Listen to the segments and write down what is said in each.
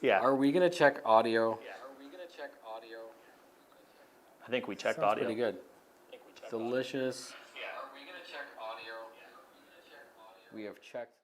Yeah. Are we gonna check audio? I think we checked Sounds audio. pretty good. Delicious. We have checked.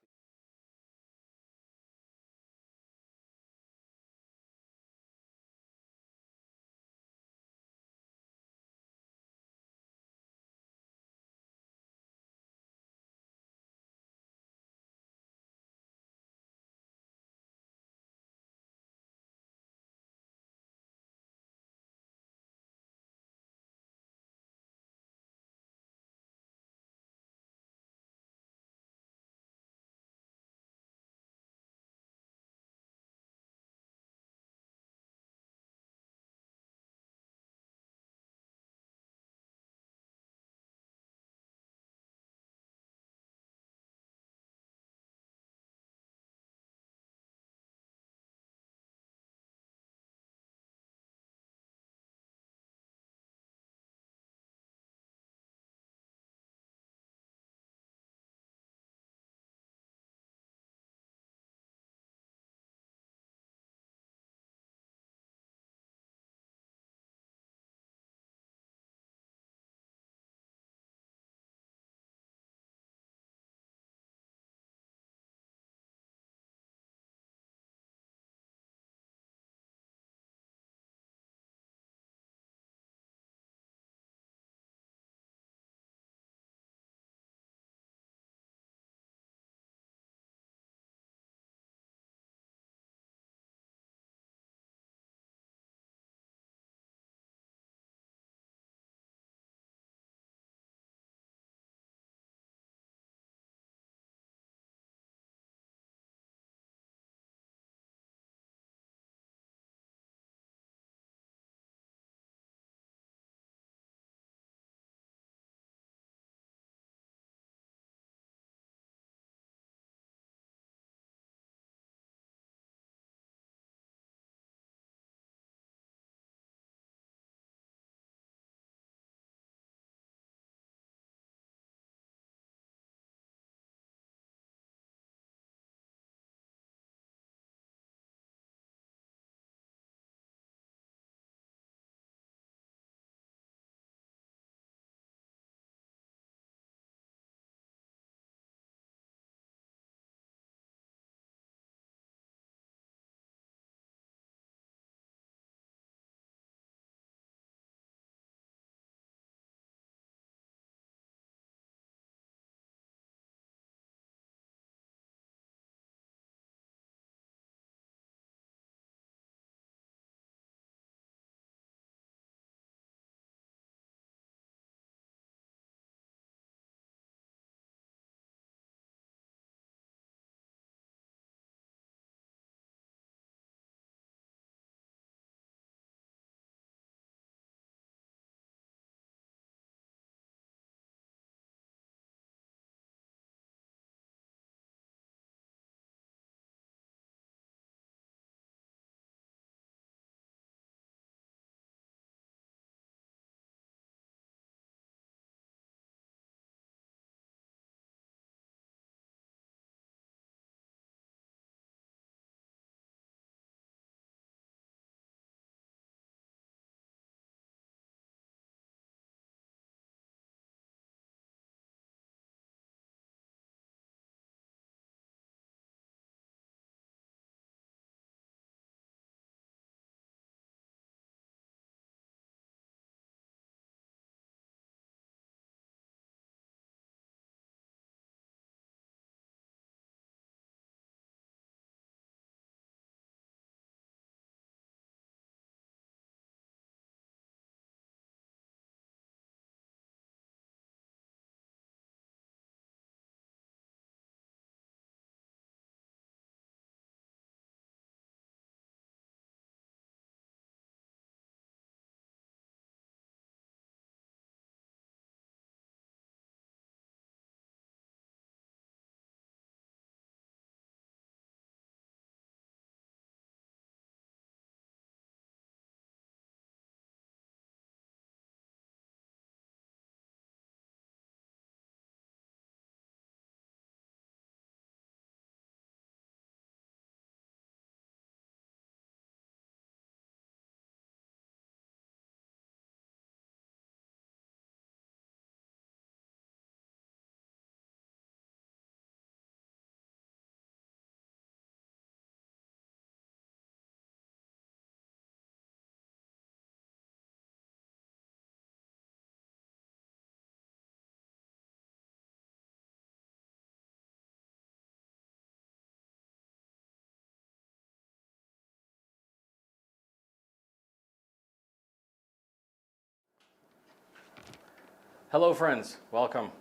Hello friends, welcome.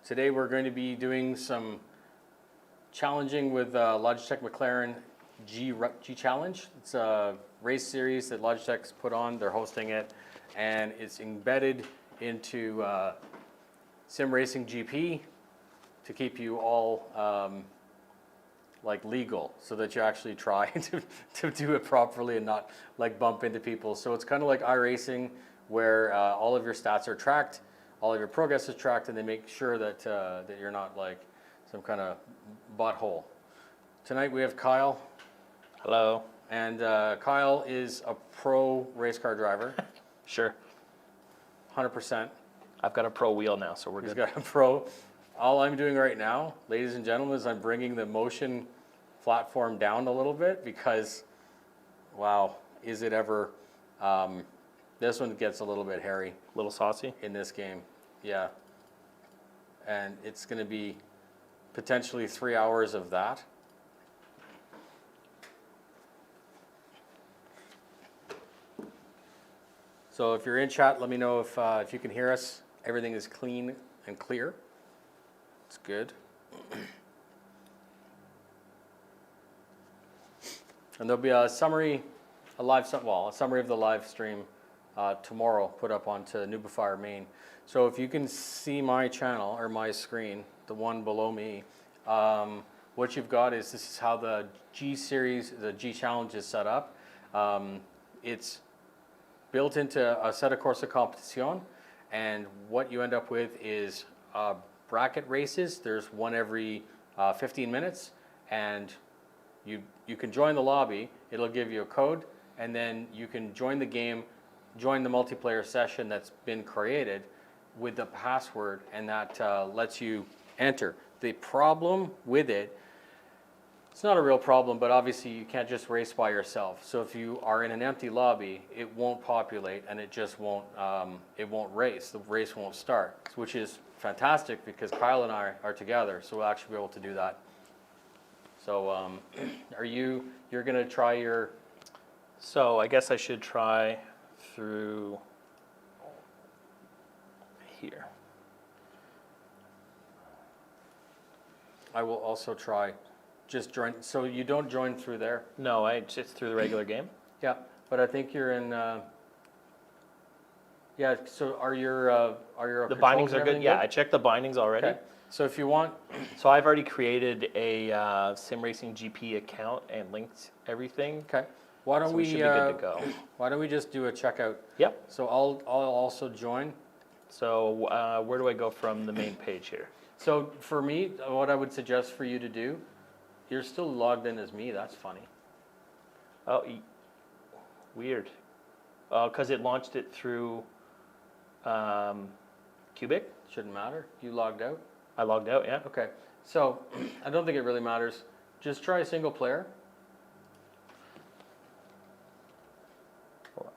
Today we're going to be doing some challenging with Logitech Mclaren G Challenge. It's a race series that Logitech's put on, they're hosting it, and it's embedded into Sim Racing GP to keep you all like legal, so that you actually try to do it properly and not like bump into people. So it's kind of like iRacing, where all of your stats are tracked, all of your progress is tracked, and they make sure that that you're not like some kind of butthole. Tonight we have Kyle. Hello. And Kyle is a pro race car driver. Sure. 100%. I've got a pro wheel now, so we're good. He's got a pro. All I'm doing right now, ladies and gentlemen, is I'm bringing the motion platform down a little bit because, wow, is it ever... this one gets a little bit hairy. A little saucy? In this game, yeah. And it's going to be potentially 3 hours of that. So if you're in chat, let me know if you can hear us. Everything is clean and clear. It's good. And there'll be a summary, a summary of the live stream tomorrow, put up onto Noobifier main. So if you can see my channel or my screen, the one below me, what you've got is this is how the G series, the G challenge is set up. It's built into a set of Corsa Competition, and what you end up with is bracket races. There's one every 15 minutes, and you can join the lobby. It'll give you a code, and then you can join the game, join the multiplayer session that's been created with the password, and that lets you enter. The problem with it, it's not a real problem, but obviously you can't just race by yourself. So if you are in an empty lobby, it won't populate, and it just won't, it won't race. The race won't start, which is fantastic because Kyle and I are together, so we'll actually be able to do that. So you're gonna try your... So I guess I should try through here. I will also try. Just join. So you don't join through there? No, it's through the regular game. Yeah, but I think you're in. Yeah. So are your The bindings are good. Yeah, I checked the bindings already. Okay. So if you want, so I've already created a Sim Racing GP account and linked everything. Okay. Why don't So we should be good to go. Why don't we just do a checkout? Yep. So I'll also join. So where do I go from the main page here? So for me, what I would suggest for you to do, you're still logged in as me. That's funny. Oh, weird. Because it launched it through Cubic. Shouldn't matter. You logged out. I logged out, yeah. Okay. So I don't think it really matters. Just try single player. Hold on.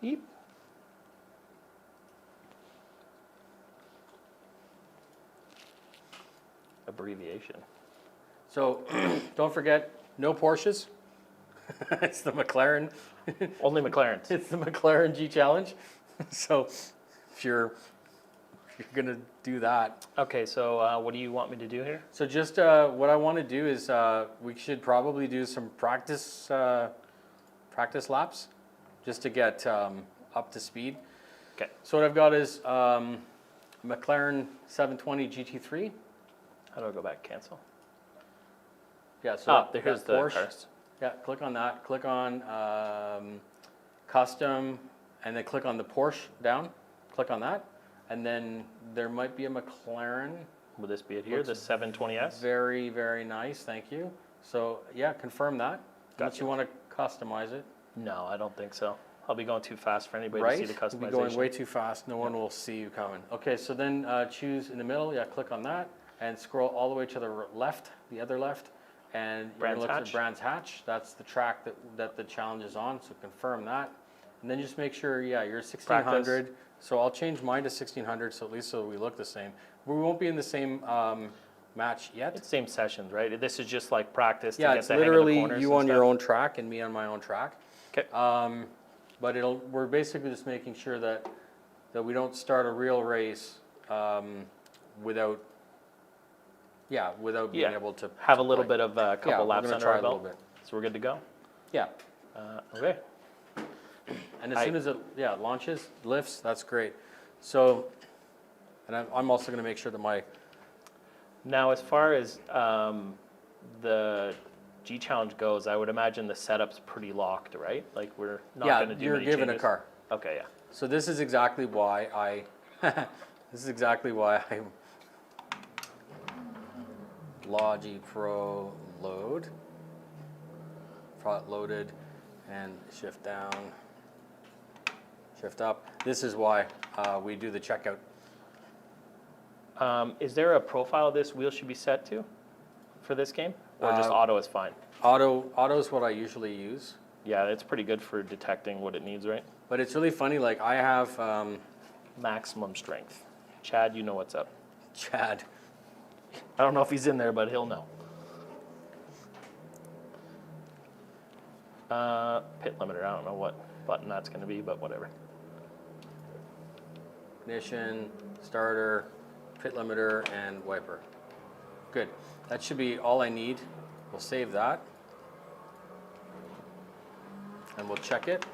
Eep. Abbreviation. So don't forget, no Porsches. It's the Mclaren. Only McLarens. It's the Mclaren G Challenge. So if you're gonna do that. Okay, so what do you want me to do here? So just what I want to do is we should probably do some practice laps, just to get up to speed. Okay. So what I've got is McLaren 720 GT3. How do I go back? Cancel. Yeah. So there's the Porsche. cars. Yeah. Click on that. Click on custom, and then click on the Porsche down. Click on that, and then there might be a McLaren. Would this be it here? The 720S? Very, very nice. Thank you. So yeah, confirm that. Unless Gotcha. you want to customize it. No, I don't think so. I'll be going too fast for anybody Right? to see the customization. You'll be going way too fast. No one will see you coming. Okay, so then choose in the middle. Yeah, click on that and scroll all the way to the left, the other left, and you're gonna look at Brands Hatch. That's the track that the challenge is on. So confirm that, and then just make sure, yeah, you're 1600. Practice. So I'll change mine to 1600, so at least we look the same. We won't be in the same match yet. It's same sessions, right? This is just like practice Yeah, to get it's the hang of the literally corners you and on your stuff. own track and me on my own track. Okay. But we're basically just making sure that we don't start a real race without being able to have a little play. bit of a couple laps we're gonna under try our a little belt. bit. So we're good to go. Yeah. Okay. And as soon as it launches, lifts, that's great. So, and I'm also going to make sure that Now, as far as the G Challenge goes, I would imagine the setup's pretty locked, right? Like we're not going to do you're many given changes. a car. Okay, yeah. So this is exactly why I Logi Pro load, front loaded, and shift down, shift up. This is why we do the checkout. Is there a profile this wheel should be set to for this game? Or just auto is fine? Auto is what I usually use. Yeah, it's pretty good for detecting what it needs, right? But it's really funny, like I have Maximum strength. Chad, you know what's up. Chad. I don't know if he's in there, but he'll know. Pit limiter, I don't know what button that's going to be, but whatever. Ignition, starter, pit limiter, and wiper. Good. That should be all I need. We'll save that. And we'll check it.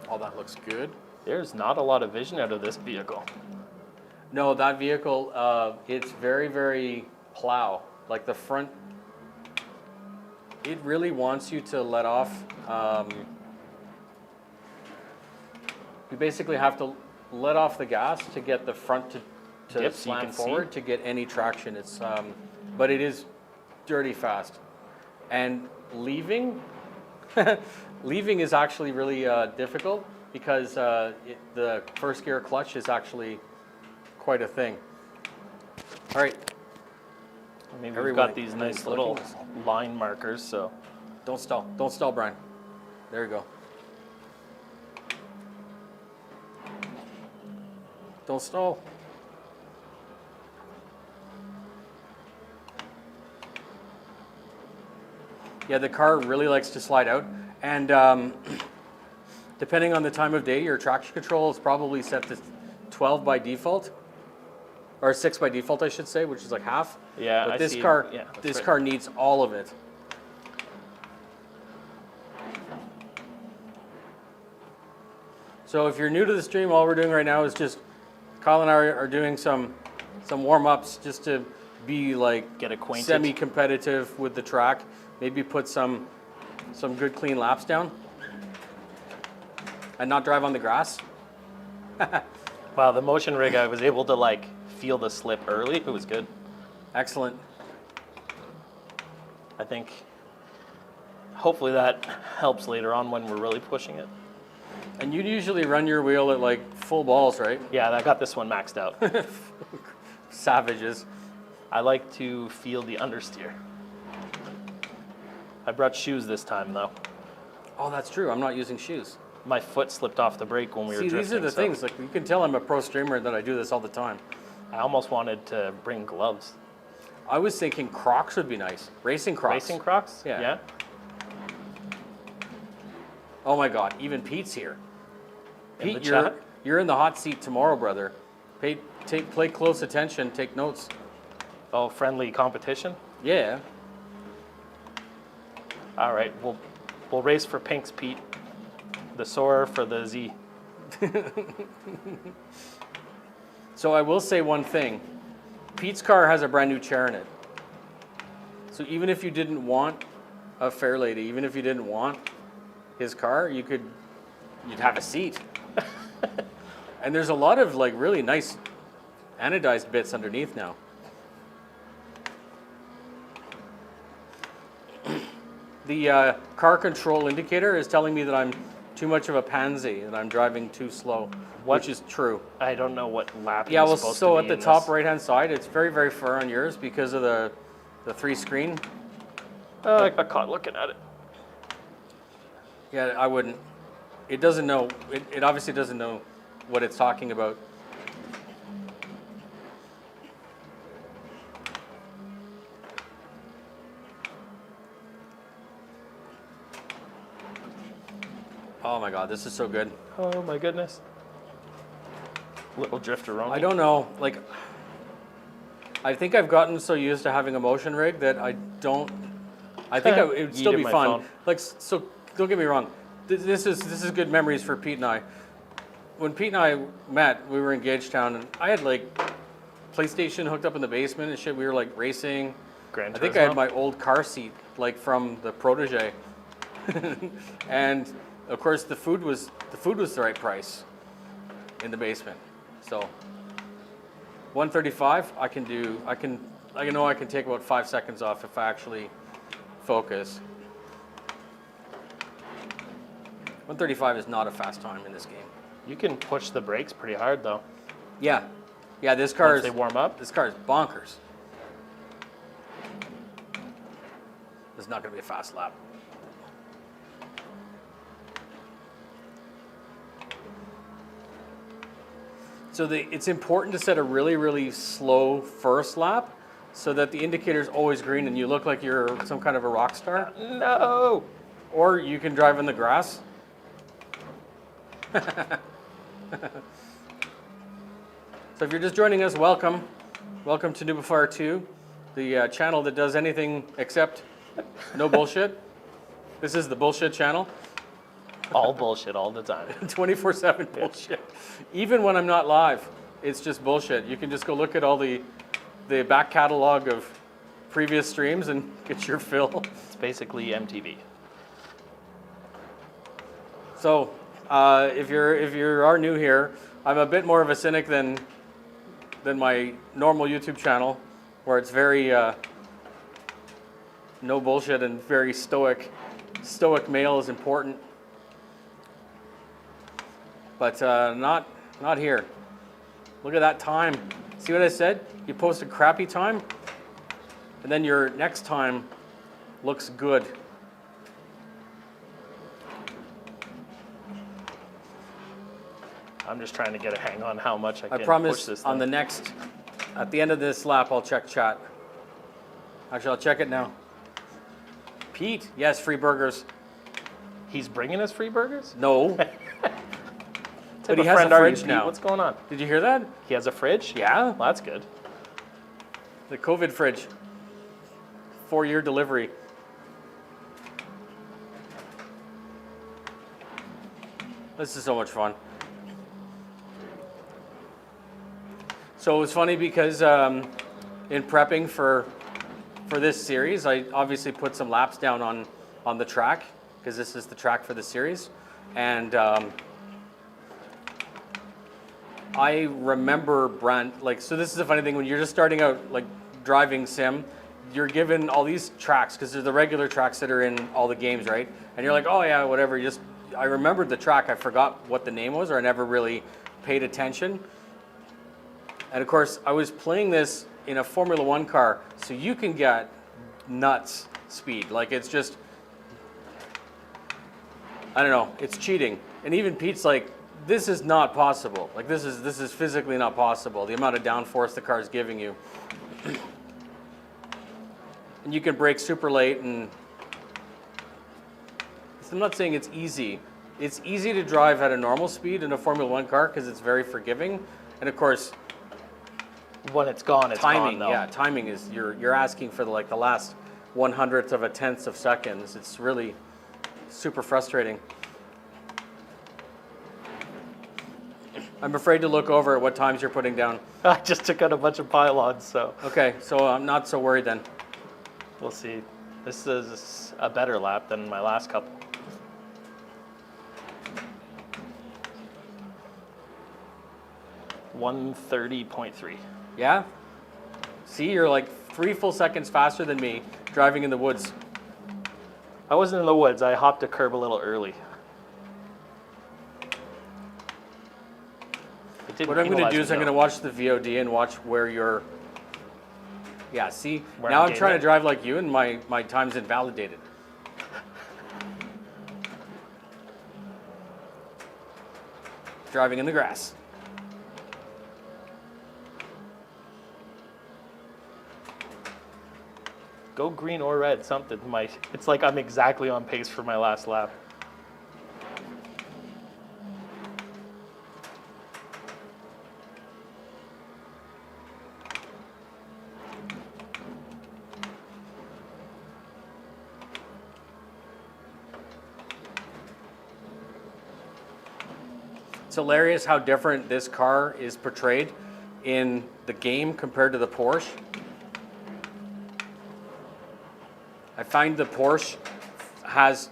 All that looks good. There's not a lot of vision out of this vehicle. No, that vehicle, it's very, very plow. Like the front, it really wants you to let off. You basically have to let off the gas to get the front to Dip, so you slam can forward to get any traction. It's, but it is dirty fast. And leaving, leaving is actually really difficult because the first gear clutch is actually quite a thing. All right. I mean, we've Everyone got these is nice looking little at us. line markers, so Don't stall. Don't stall, Brian. There you go. Don't stall. Yeah, the car really likes to slide out. And depending on the time of day, your traction control is probably set to 12 by default. Or 6 by default, I should say, which is like half. yeah, But I this see. car, Yeah, that's this right. car needs all of it. So if you're new to the stream, all we're doing right now is just Kyle and I are doing some warm-ups just to be like Get acquainted. semi-competitive with the track. Maybe put some good clean laps down and not drive on the grass. Wow, the motion rig, I was able to like feel the slip early. It was good. Excellent. I think hopefully that helps later on when we're really pushing it. And you usually run your wheel at like full balls, right? Yeah, I got this one maxed out. Savages. I like to feel the understeer. I brought shoes this time though. Oh, that's true. I'm not using shoes. My foot slipped off the brake when we were See, drifting. these are the so things. Like you can tell I'm a pro streamer that I do this all the time. I almost wanted to bring gloves. I was thinking Crocs would be nice. Racing Crocs. Racing Crocs? Yeah. Oh my God, even Pete's here. In the Pete, chat? you're in the hot seat tomorrow, brother. Play close attention, take notes. Oh, friendly competition? Yeah. All right, we'll race for pinks, Pete. The Soarer for the Z. So I will say one thing. Pete's car has a brand new chair in it. So even if you didn't want a Fairlady, even if you didn't want his car, you'd have a seat. And there's a lot of like really nice anodized bits underneath now. The car control indicator is telling me that I'm too much of a pansy and I'm driving too slow, which is true. I don't know what lap Yeah, you're well, supposed so to at be the in top this. right-hand side, it's very, very far on yours because of the 3-screen. I got caught looking at it. Yeah, I wouldn't. It doesn't know. It obviously doesn't know what it's talking about. Oh my God, this is so good. Oh my goodness. Little drifter on. I don't know, like, I think I've gotten so used to having a motion rig that I think it would still Yeeted be my fun. phone. Like, so don't get me wrong. This is good memories for Pete and I. When Pete and I met, we were in Gagetown, and I had like PlayStation hooked up in the basement and shit. We were like racing. Gran I think I had Turismo? my old car seat, like from the Protege, and of course the food was the right price in the basement. So 135, I know I can take about 5 seconds off if I actually focus. 135 is not a fast time in this game. You can push the brakes pretty hard though. Yeah, this car Once they warm up. This car is bonkers. This is not going to be a fast lap. So it's important to set a really, really slow first lap so that the indicator's always green and you look like you're some kind of a rock star. No. Or you can drive in the grass. So if you're just joining us, welcome. Welcome to Noobifier 2, the channel that does anything except no bullshit. This is the bullshit channel. All bullshit all the time. 24/7 bullshit. Even when I'm not live, it's just bullshit. You can just go look at all the back catalog of previous streams and get your fill. It's basically MTV. So, if you are new here, I'm a bit more of a cynic than my normal YouTube channel, where it's very no bullshit and very stoic. Stoic male is important. But not here. Look at that time. See what I said? You post a crappy time, and then your next time looks good. I'm just trying to get a hang on how much I I can promise push this on the thing. next, at the end of this lap, I'll check chat. Actually, I'll check it now. Pete, yes, free burgers. He's bringing us free burgers? No. But he has a fridge now. What's going on? Did you hear that? He has a fridge? Yeah. Well, that's good. The COVID fridge. 4-year delivery. This is so much fun. So it was funny because in prepping for this series, I obviously put some laps down on the track because this is the track for the series, and I remember Brent, like, so this is a funny thing when you're just starting out, like, driving sim, you're given all these tracks because they're the regular tracks that are in all the games, right? And you're like, oh yeah, whatever. I remembered the track. I forgot what the name was, or I never really paid attention. And of course, I was playing this in a Formula One car, so you can get nuts speed. Like, it's just, I don't know, it's cheating. And even Pete's like, this is not possible. Like, this is physically not possible. The amount of downforce the car is giving you. And you can brake super late, and I'm not saying it's easy. It's easy to drive at a normal speed in a Formula One car because it's very forgiving. And of course, When it's gone, it's timing, gone, though. yeah, timing is, you're asking for the last 1/100th of a tenth of seconds. It's really super frustrating. I'm afraid to look over at what times you're putting down. I just took out a bunch of pylons, so Okay, so I'm not so worried then. we'll see. This is a better lap than my last couple. $130.3. Yeah? See, you're like 3 full seconds faster than me driving in the woods. I wasn't in the woods. I hopped a curb a little early. It didn't What I'm going to penalize do is me, I'm going to though. watch the VOD and watch where you're... Yeah, see? Where Now I'm I'm trying to getting drive like you and my time's invalidated. Driving in the grass. Go green or red, something. It's like I'm exactly on pace for my last lap. It's hilarious how different this car is portrayed in the game compared to the Porsche. I find the Porsche has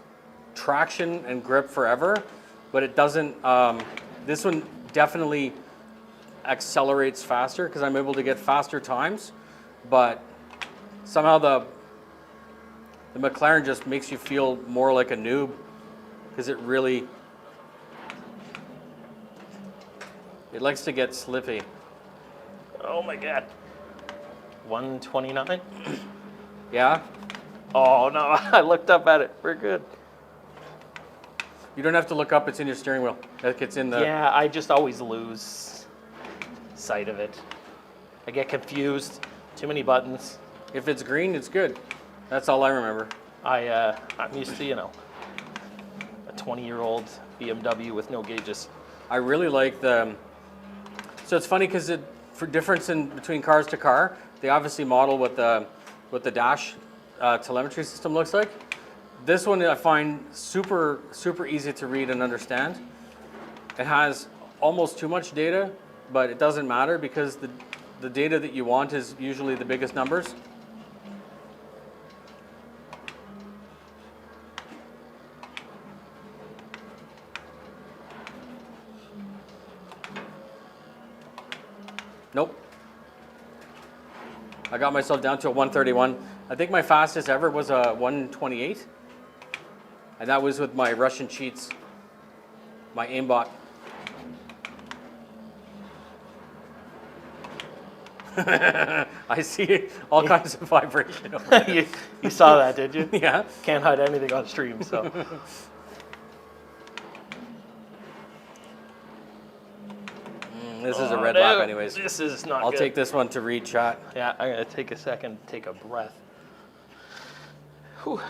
traction and grip forever, but it doesn't, this one definitely accelerates faster because I'm able to get faster times, but somehow the McLaren just makes you feel more like a noob because it likes to get slippy. Oh my God. 129? Yeah? Oh no, I looked up at it. We're good. You don't have to look up, it's in your steering wheel. That gets in the... Yeah, I just always lose sight of it. I get confused. Too many buttons. If it's green, it's good. That's all I remember. I'm used to, a 20-year-old BMW with no gauges. I really like the... So it's funny because for difference in between cars to car, they obviously model what the dash telemetry system looks like. This one I find super, super easy to read and understand. It has almost too much data, but it doesn't matter because the data that you want is usually the biggest numbers. Nope. I got myself down to a 131. I think my fastest ever was a 128. And that was with my Russian cheats, my aimbot. I see all kinds of vibration. You saw that, did you? Yeah. Can't hide anything on stream, so. This is a red lap anyways. This is not I'll good. take this one to read chat. Yeah, I'm going to take a second, take a breath. Whew.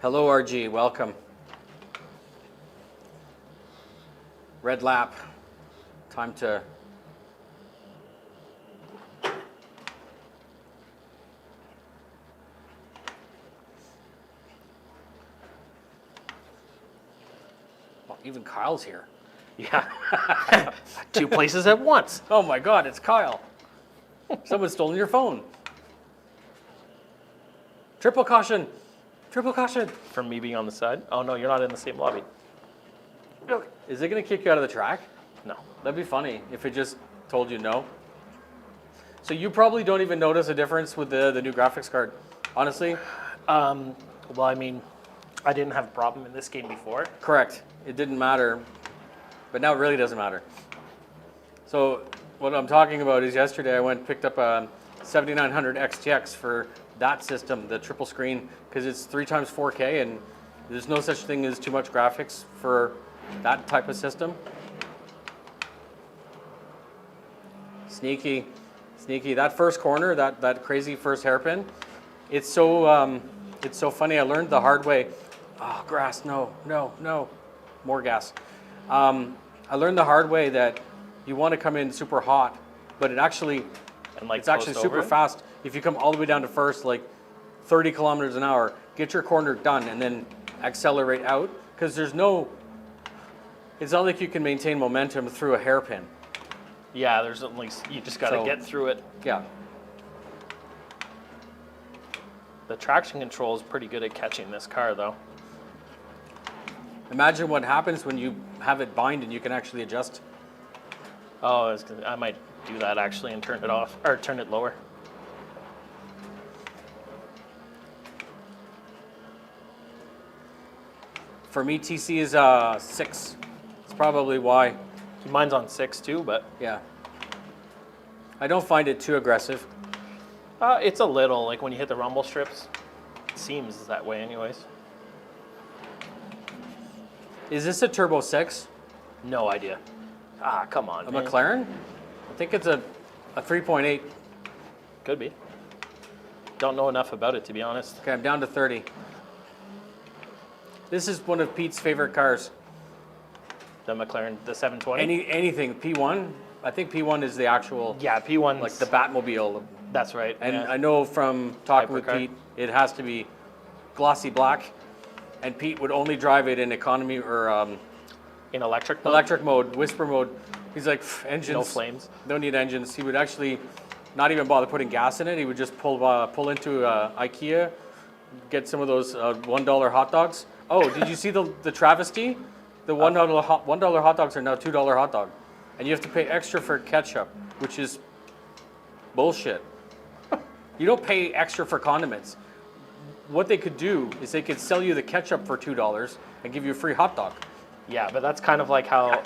Hello RG, welcome. Red lap. Time to... Oh, even Kyle's here. Yeah. Two places at once. Oh my God, it's Kyle. Someone's stolen your phone. Triple caution. Triple caution. From me being on the side? Oh, no, you're not in the same lobby. Is it going to kick you out of the track? No. That'd be funny if it just told you no. So you probably don't even notice a difference with the new graphics card, honestly? Well, I mean, I didn't have a problem in this game before. Correct. It didn't matter, but now it really doesn't matter. So what I'm talking about is yesterday I went and picked up a 7900 XTX for that system, the triple screen, because it's 3x 4K and there's no such thing as too much graphics for that type of system. Sneaky, sneaky. That first corner, that crazy first hairpin, it's so funny. I learned the hard way. Oh, grass, no, no, no. More gas. I learned the hard way that you want to come in super hot, but it's actually super fast. If you come all the way down to first, like 30 kilometers an hour, get your corner done and then accelerate out, because it's not like you can maintain momentum through a hairpin. Yeah, there's at least, you just got to get through it. Yeah. The traction control is pretty good at catching this car, though. Imagine what happens when you have it bind and you can actually adjust. Oh, I might do that actually and turn it off, or turn it lower. For me, TC is 6. It's probably why. Mine's on 6 too, but Yeah. I don't find it too aggressive. it's a little, like when you hit the rumble strips, it seems that way anyways. Is this a Turbo 6? No idea. Ah, come on, A man. McLaren? I think it's a 3.8. Could be. Don't know enough about it, to be honest. Okay, I'm down to 30. This is one of Pete's favorite cars. The McLaren, the 720? Anything, P1? I think P1 is the actual, Yeah, P1's... like the Batmobile. That's right. And yeah. I know from talking with Hypercar. Pete, it has to be glossy black. And Pete would only drive it in economy or In electric mode? Electric mode, whisper mode. He's like, engines. No flames. Don't need engines. He would actually not even bother putting gas in it. He would just pull into IKEA, get some of those $1 hot dogs. Oh, did you see the travesty? The $1 hot dogs are now $2 hot dog. And you have to pay extra for ketchup, which is bullshit. You don't pay extra for condiments. What they could do is they could sell you the ketchup for $2 and give you a free hot dog. Yeah, but that's kind of like how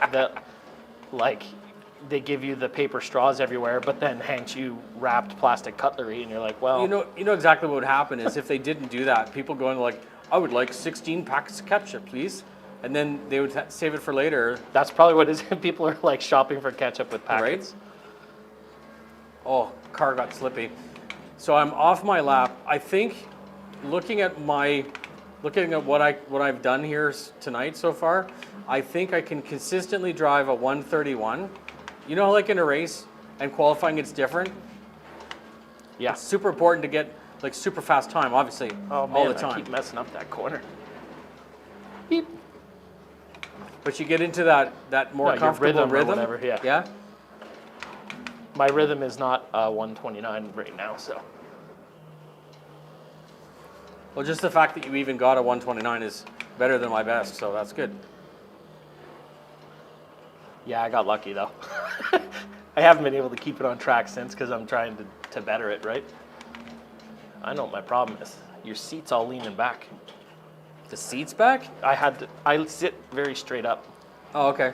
they give you the paper straws everywhere, but then hands you wrapped plastic cutlery, and you're like, well, You know exactly what would happen is if they didn't do that, people going like, I would like 16 packets of ketchup, please. And then they would save it for later. that's probably what it is. People are like shopping for ketchup with packets. Oh, car got slippy. So I'm off my lap. I think looking at what I've done here tonight so far, I think I can consistently drive a 131. You know, like in a race and qualifying, it's different. Yeah. It's super important to get like super fast time, obviously, Oh man, all the time. I keep messing up that corner. Beep. But you get into that more your comfortable rhythm or whatever, yeah. Yeah. My rhythm is not 129 right now, so. Well, just the fact that you even got a 129 is better than my best, so that's good. Yeah, I got lucky though. I haven't been able to keep it on track since because I'm trying to better it, right? I know what my problem is. Your seat's all leaning back. The seat's back? I sit very straight up. Oh, okay.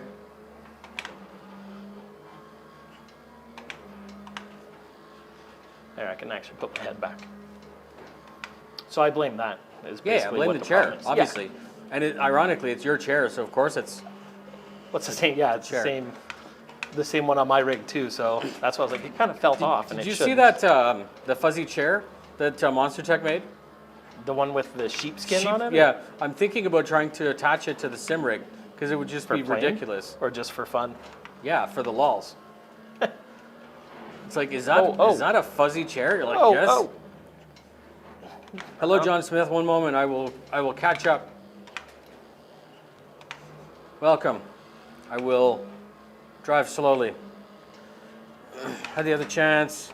There, I can actually put my head back. So I blame that. Is Yeah, basically blame what the chair, problem is. obviously. Yeah. And ironically, it's your chair, so of course it's What's the same? Yeah, it's chair. the same one on my rig too. So that's why I was like, it kind of felt off. And Did it you see shouldn't. that the fuzzy chair that Monster Tech made? The one with the sheepskin on it? Yeah, I'm thinking about trying to attach it to the sim rig because it would just For be playing? ridiculous. Or just for fun? Yeah, for the lols. It's like, is that a fuzzy chair? You're like, yes. Hello, John Smith. One moment, I will catch up. Welcome. I will drive slowly. Had the other chance.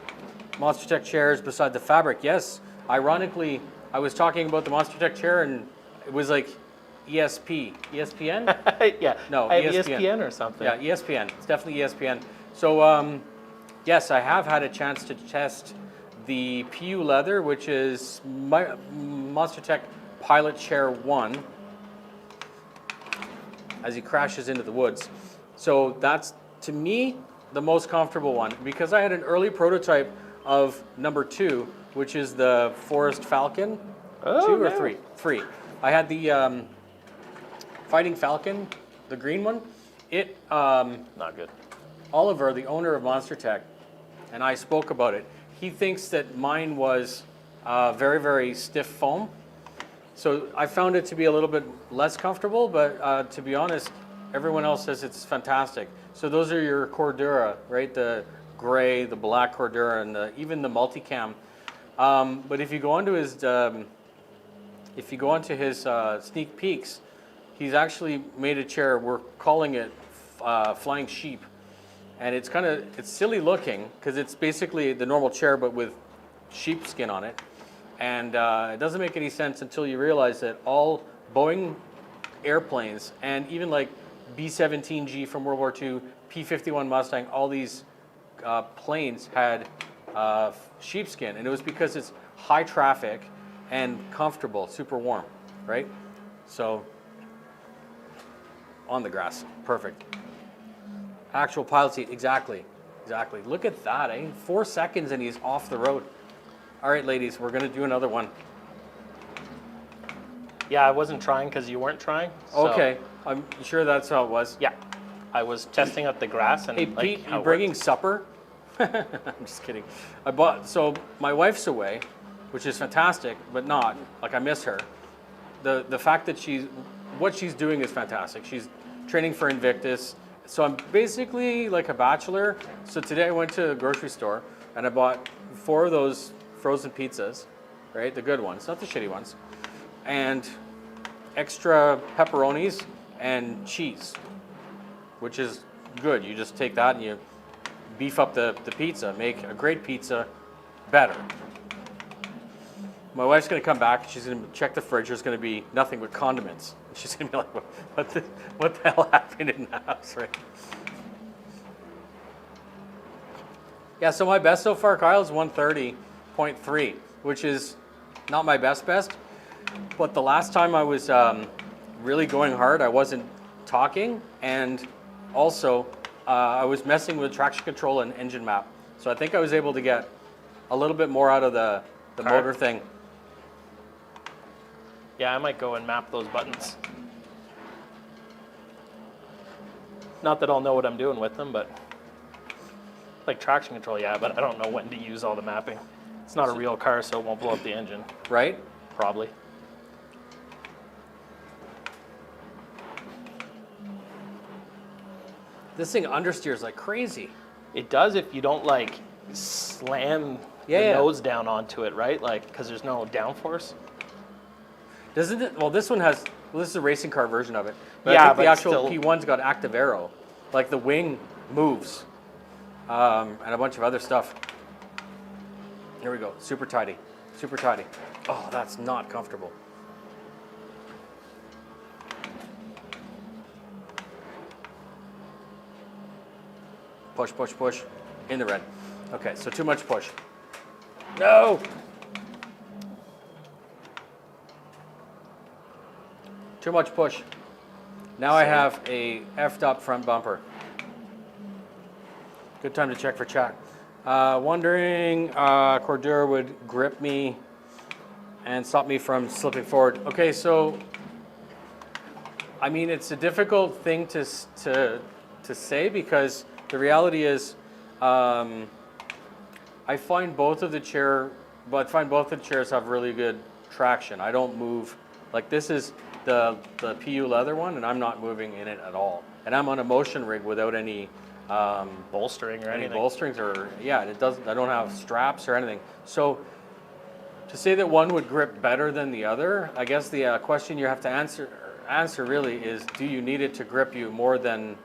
Monster Tech chairs beside the fabric. Yes. Ironically, I was talking about the Monster Tech chair and it was like ESPN? Yeah. No, I have ESPN. ESPN or something. Yeah, ESPN. It's definitely ESPN. So, yes, I have had a chance to test the PU leather, which is Monster Tech Pilot Chair 1, as he crashes into the woods. So that's, to me, the most comfortable one, because I had an early prototype of number 2, which is the Forest Falcon. Oh, 2 or no. 3? 3. I had the Fighting Falcon, the green one. Not good. Oliver, the owner of Monster Tech, and I spoke about it. He thinks that mine was very, very stiff foam. So I found it to be a little bit less comfortable, but to be honest, everyone else says it's fantastic. So those are your Cordura, right? The gray, the black Cordura, and even the multicam. But if you go onto his sneak peeks, he's actually made a chair. We're calling it Flying Sheep, and it's silly looking because it's basically the normal chair but with sheepskin on it, and it doesn't make any sense until you realize that all Boeing airplanes and even like B-17G from World War II, P-51 Mustang, all these planes had sheepskin, and it was because it's high traffic and comfortable, super warm, right? So on the grass, perfect. Actual pilot seat, exactly. Look at that, eh? 4 seconds and he's off the road. All right, ladies, we're gonna do another one. Yeah, I wasn't trying because you weren't trying. So, Okay, I'm sure that's how it was. Yeah, I was testing out the grass and Hey, like Pete, how you it bringing worked. supper? I'm just kidding. So my wife's away, which is fantastic, but not, like I miss her. The fact that what she's doing is fantastic. She's training for Invictus. So I'm basically like a bachelor. So today I went to the grocery store and I bought 4 of those frozen pizzas, right? The good ones, not the shitty ones. And extra pepperonis and cheese. which is good. You just take that and you beef up the pizza, make a great pizza better. My wife's gonna come back, she's gonna check the fridge, there's gonna be nothing but condiments. She's gonna be like, what the hell happened in the house, right? Yeah, so my best so far, Kyle, is 130.3, which is not my best, but the last time I was really going hard, I wasn't talking, and also I was messing with traction control and engine map. So I think I was able to get a little bit more out of the motor thing. Yeah, I might go and map those buttons. Not that I'll know what I'm doing with them, but like traction control, yeah, but I don't know when to use all the mapping. It's not a real car, so it won't blow up the engine. Right? Probably. This thing understeers like crazy. It does if you don't like slam the nose down onto it, right? Like, because there's no downforce. Doesn't it? Well, this one has. Well, this is a racing car version of it. But Yeah, I think but the actual still. P1's got active aero, like the wing moves, and a bunch of other stuff. Here we go. Super tidy. Super tidy. Oh, that's not comfortable. Push, push, push. In the red. Okay, so too much push. No! Too much push. Now I have a effed up front bumper. Good time to check for chat. Wondering Cordura would grip me and stop me from slipping forward. Okay, so I mean it's a difficult thing to say because the reality is I find both of the chairs have really good traction. I don't move like this is the PU leather one, and I'm not moving in it at all. And I'm on a motion rig without any Bolstering or anything. bolsterings or it doesn't. I don't have straps or anything. So to say that one would grip better than the other, I guess the question you have to answer really is: do you need it to grip you more than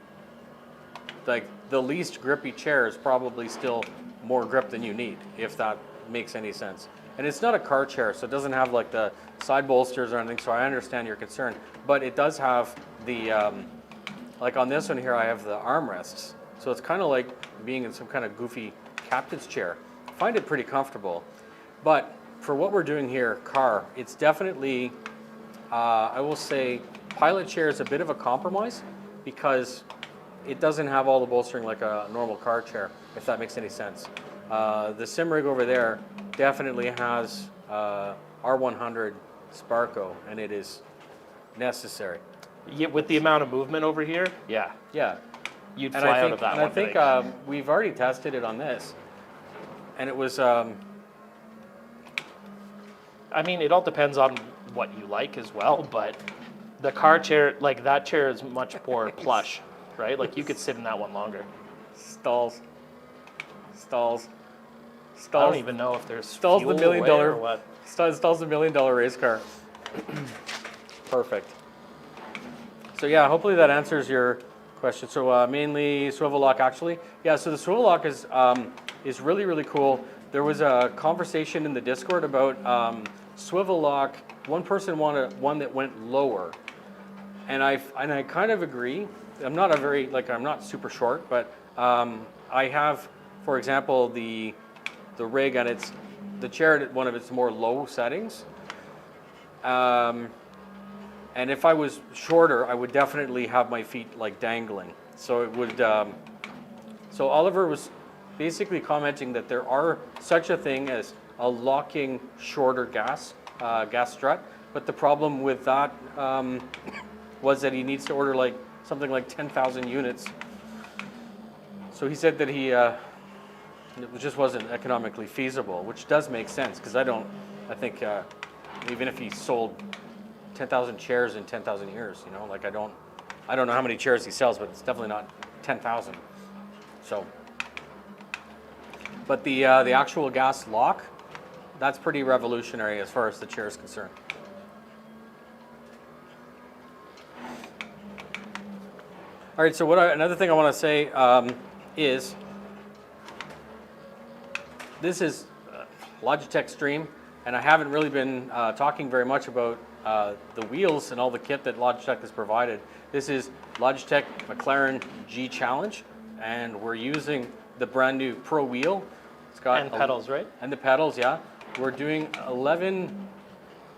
like the least grippy chair is probably still more grip than you need, if that makes any sense. And it's not a car chair, so it doesn't have like the side bolsters or anything, so I understand your concern. But it does have the, like on this one here, I have the armrests. So it's kind of like being in some kind of goofy captain's chair. I find it pretty comfortable. But for what we're doing here, car, it's definitely, I will say, pilot chair is a bit of a compromise because it doesn't have all the bolstering like a normal car chair, if that makes any sense. The sim rig over there definitely has R100 Sparco, and it is necessary. Yeah, with the amount of movement over here, yeah, Yeah. you'd And fly I think, out of that and one. I think we've already tested it on this, and it was. I mean, it all depends on what you like as well, but the car chair, like that chair is much more plush, right? Like you could sit in that one longer. Stalls. I don't even know if there's Stalls fuel the $1 million away or what. Stalls the $1 million race car. Perfect. So yeah, hopefully that answers your question. So mainly swivel lock, actually. Yeah. So the swivel lock is really, really cool. There was a conversation in the Discord about swivel lock. One person wanted one that went lower, and I kind of agree. I'm not super short, but I have, for example, the rig, and it's the chair at one of its more low settings. And if I was shorter, I would definitely have my feet like dangling. So it would. So Oliver was basically commenting that there are such a thing as a locking shorter gas strut, but the problem with that was that he needs to order like something like 10,000 units. So he said that it just wasn't economically feasible, which does make sense because I think even if he sold 10,000 chairs in 10,000 years, like I don't know how many chairs he sells, but it's definitely not 10,000. So, but the actual gas lock, that's pretty revolutionary as far as the chair is concerned. All right, so another thing I want to say is this is Logitech Stream, and I haven't really been talking very much about the wheels and all the kit that Logitech has provided. This is Logitech Mclaren G Challenge, and we're using the brand new Pro wheel. It's got And pedals, right? And the pedals, yeah. We're doing 11.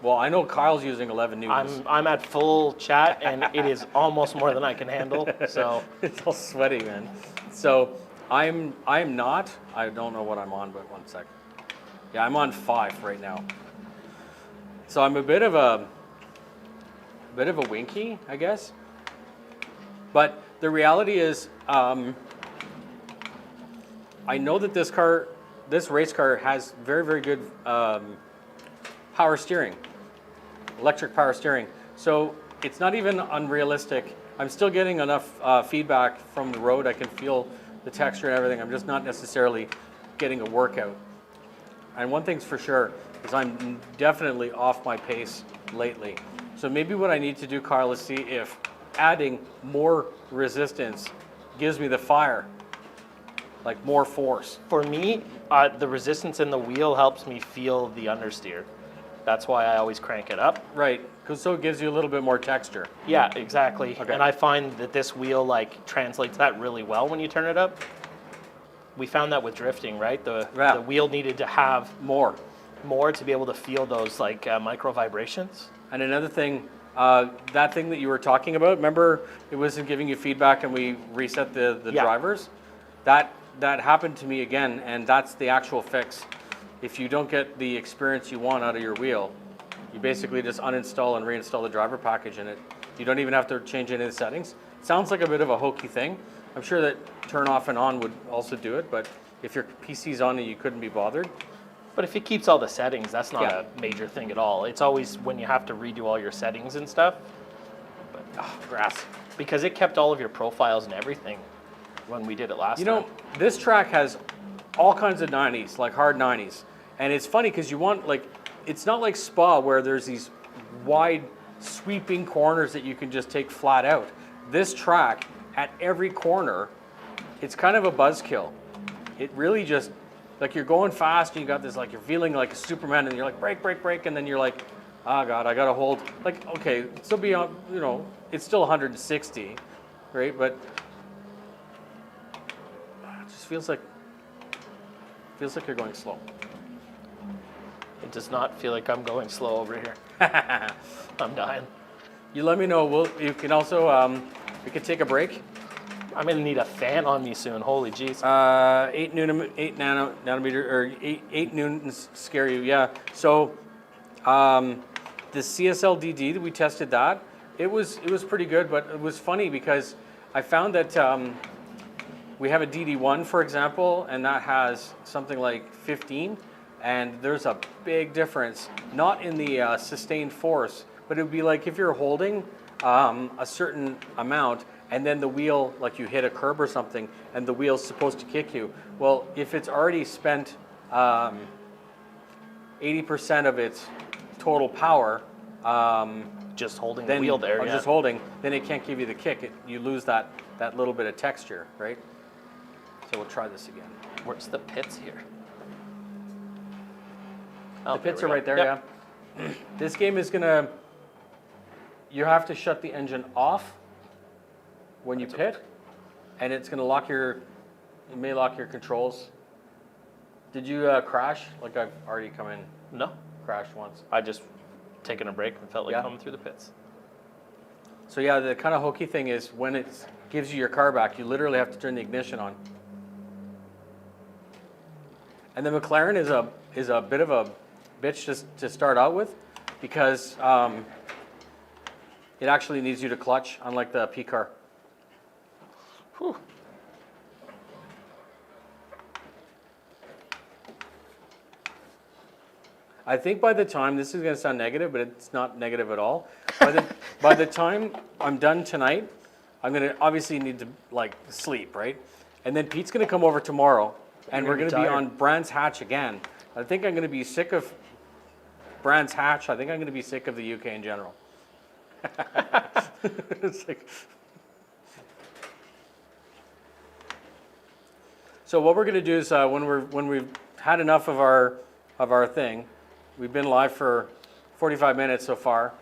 Well, I know Kyle's using 11 newtons. I'm at full chat, and it is almost more than I can handle. So It's all sweaty, man. So I'm not. I don't know what I'm on, but one sec. Yeah, I'm on 5 right now. So I'm a bit of a winky, I guess. But the reality is, I know that this race car has very, very good power steering, electric power steering. So it's not even unrealistic. I'm still getting enough feedback from the road. I can feel the texture and everything. I'm just not necessarily getting a workout. And one thing's for sure is I'm definitely off my pace lately. So maybe what I need to do, Kyle, is see if adding more resistance gives me the fire, like more force. for me, the resistance in the wheel helps me feel the understeer. That's why I always crank it up. Right, because so it gives you a little bit more texture. Yeah, exactly. Okay. And I find that this wheel translates that really well when you turn it up. We found that with drifting, right? The wheel needed to have More. to be able to feel those micro vibrations. And another thing, that thing that you were talking about, remember it wasn't giving you feedback and we reset the Yeah. drivers? That happened to me again, and that's the actual fix. If you don't get the experience you want out of your wheel, you basically just uninstall and reinstall the driver package in it. You don't even have to change any of the settings. Sounds like a bit of a hokey thing. I'm sure that turn off and on would also do it, but if your PC's on and you couldn't be bothered. But if it keeps all the settings, that's not Yeah. a major thing at all. It's always when you have to redo all your settings and stuff. Grass. Because it kept all of your profiles and everything when we did it last You time. know, this track has all kinds of 90s, like hard 90s. And it's funny because you want, it's not like Spa where there's these wide sweeping corners that you can just take flat out. This track, at every corner, it's kind of a buzzkill. It really just, you're going fast and you got this, you're feeling like a Superman and you're like, brake, brake, brake. And then you're like, oh God, I got to hold. Okay, it's still beyond, it's still 160, right? But it just feels like you're going slow. It does not feel like I'm going slow over here. I'm dying. You let me know. You can also, we could take a break. I'm gonna need a fan on me soon. Holy jeez. 8 nanometer, or 8 newtons scare you, yeah. So, the CSL DD, we tested that. It was pretty good, but it was funny because I found that we have a DD1, for example, and that has something like 15, and there's a big difference, not in the sustained force, but it would be like if you're holding a certain amount, and then the wheel, you hit a curb or something, and the wheel's supposed to kick you. Well, if it's already spent 80% of its total power, just holding the wheel there. Just holding, then it can't give you the kick. You lose that little bit of texture, right? So we'll try this again. Where's the pits here? The pits are right there, yeah. This game is gonna, you have to shut the engine off when you pit, and it's gonna it may lock your controls. Did you crash? I've already come in, No, crashed once. I just taken a break and felt like Yeah. coming through the pits. So yeah, the kind of hokey thing is when it gives you your car back, you literally have to turn the ignition on. And the Mclaren is a bit of a bitch to start out with, because it actually needs you to clutch, unlike the P car. Whew. I think by the time, this is going to sound negative, but it's not negative at all. By the time I'm done tonight, I'm going to obviously need to sleep, right? And then Pete's going to come over tomorrow, and we're going to be on Brands Hatch again. I think I'm going to be sick of Brands Hatch. I think I'm going to be sick of the UK in general. It's So what we're going to do is when we've had enough of our thing, we've been live for 45 minutes so far,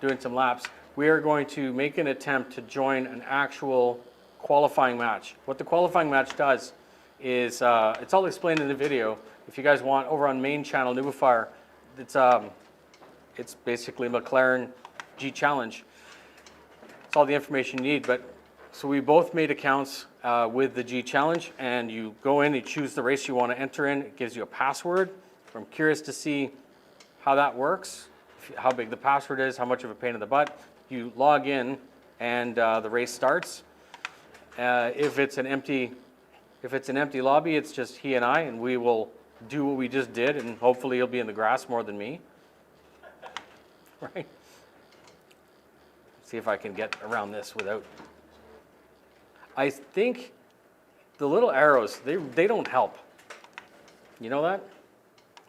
doing some laps. We are going to make an attempt to join an actual qualifying match. What the qualifying match does is it's all explained in the video. If you guys want, over on main channel Noobifier, it's basically Mclaren G Challenge. It's all the information you need. But so we both made accounts with the G Challenge, and you go in, you choose the race you want to enter in. It gives you a password. I'm curious to see how that works, how big the password is, how much of a pain in the butt. You log in, and the race starts. If it's an empty lobby, it's just he and I, and we will do what we just did, and hopefully he'll be in the grass more than me. Right? See if I can get around this without. I think the little arrows, they don't help. You know that?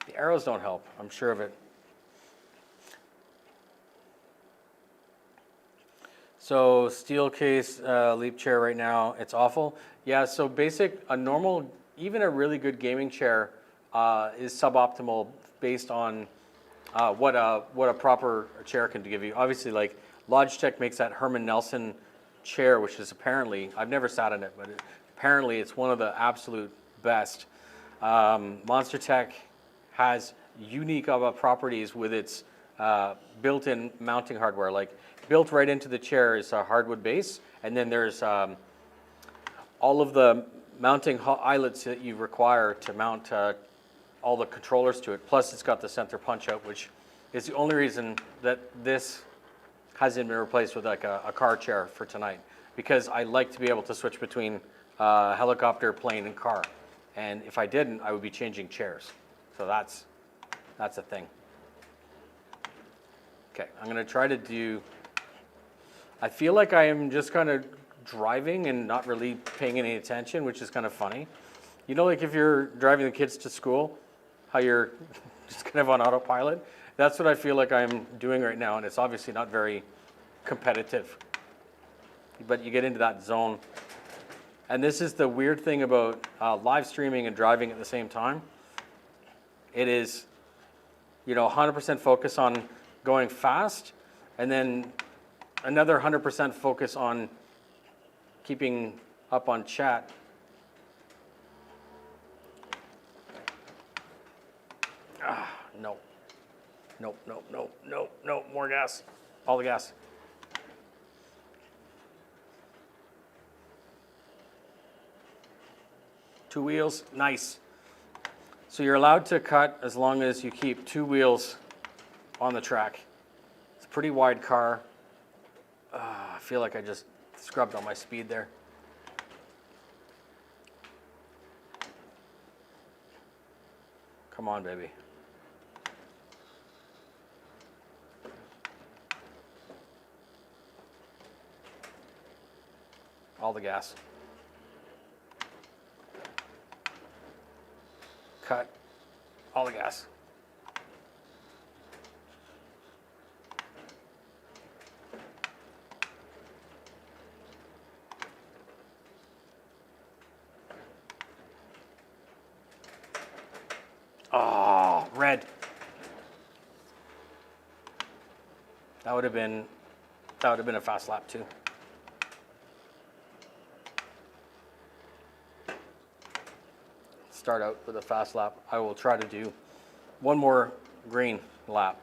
The arrows don't help. I'm sure of it. So steel case, leap chair right now, it's awful. Yeah, so a normal, even a really good gaming chair is suboptimal based on what a proper chair can give you. Obviously, like Logitech makes that Herman Nelson chair, which is apparently, I've never sat in it, but apparently it's one of the absolute best. Monster Tech has unique properties with its built-in mounting hardware. Like built right into the chair is a hardwood base, and then there's all of the mounting eyelets that you require to mount all the controllers to it. Plus, it's got the center punch out, which is the only reason that this hasn't been replaced with like a car chair for tonight, because I like to be able to switch between helicopter, plane, and car. And if I didn't, I would be changing chairs. So that's a thing. Okay, I'm gonna try to do, I feel like I am just kind of driving and not really paying any attention, which is kind of funny. You know, like if you're driving the kids to school, how you're just kind of on autopilot? That's what I feel like I'm doing right now, and it's obviously not very competitive. But you get into that zone. And this is the weird thing about live streaming and driving at the same time. It is, 100% focus on going fast, and then another 100% focus on keeping up on chat. No. No, more gas. All the gas. Two wheels, nice. So you're allowed to cut as long as you keep two wheels on the track. It's a pretty wide car. I feel like I just scrubbed on my speed there. Come on, baby. All the gas. Cut. All the gas. Oh, red. That would have been a fast lap too. Start out with a fast lap. I will try to do one more green lap.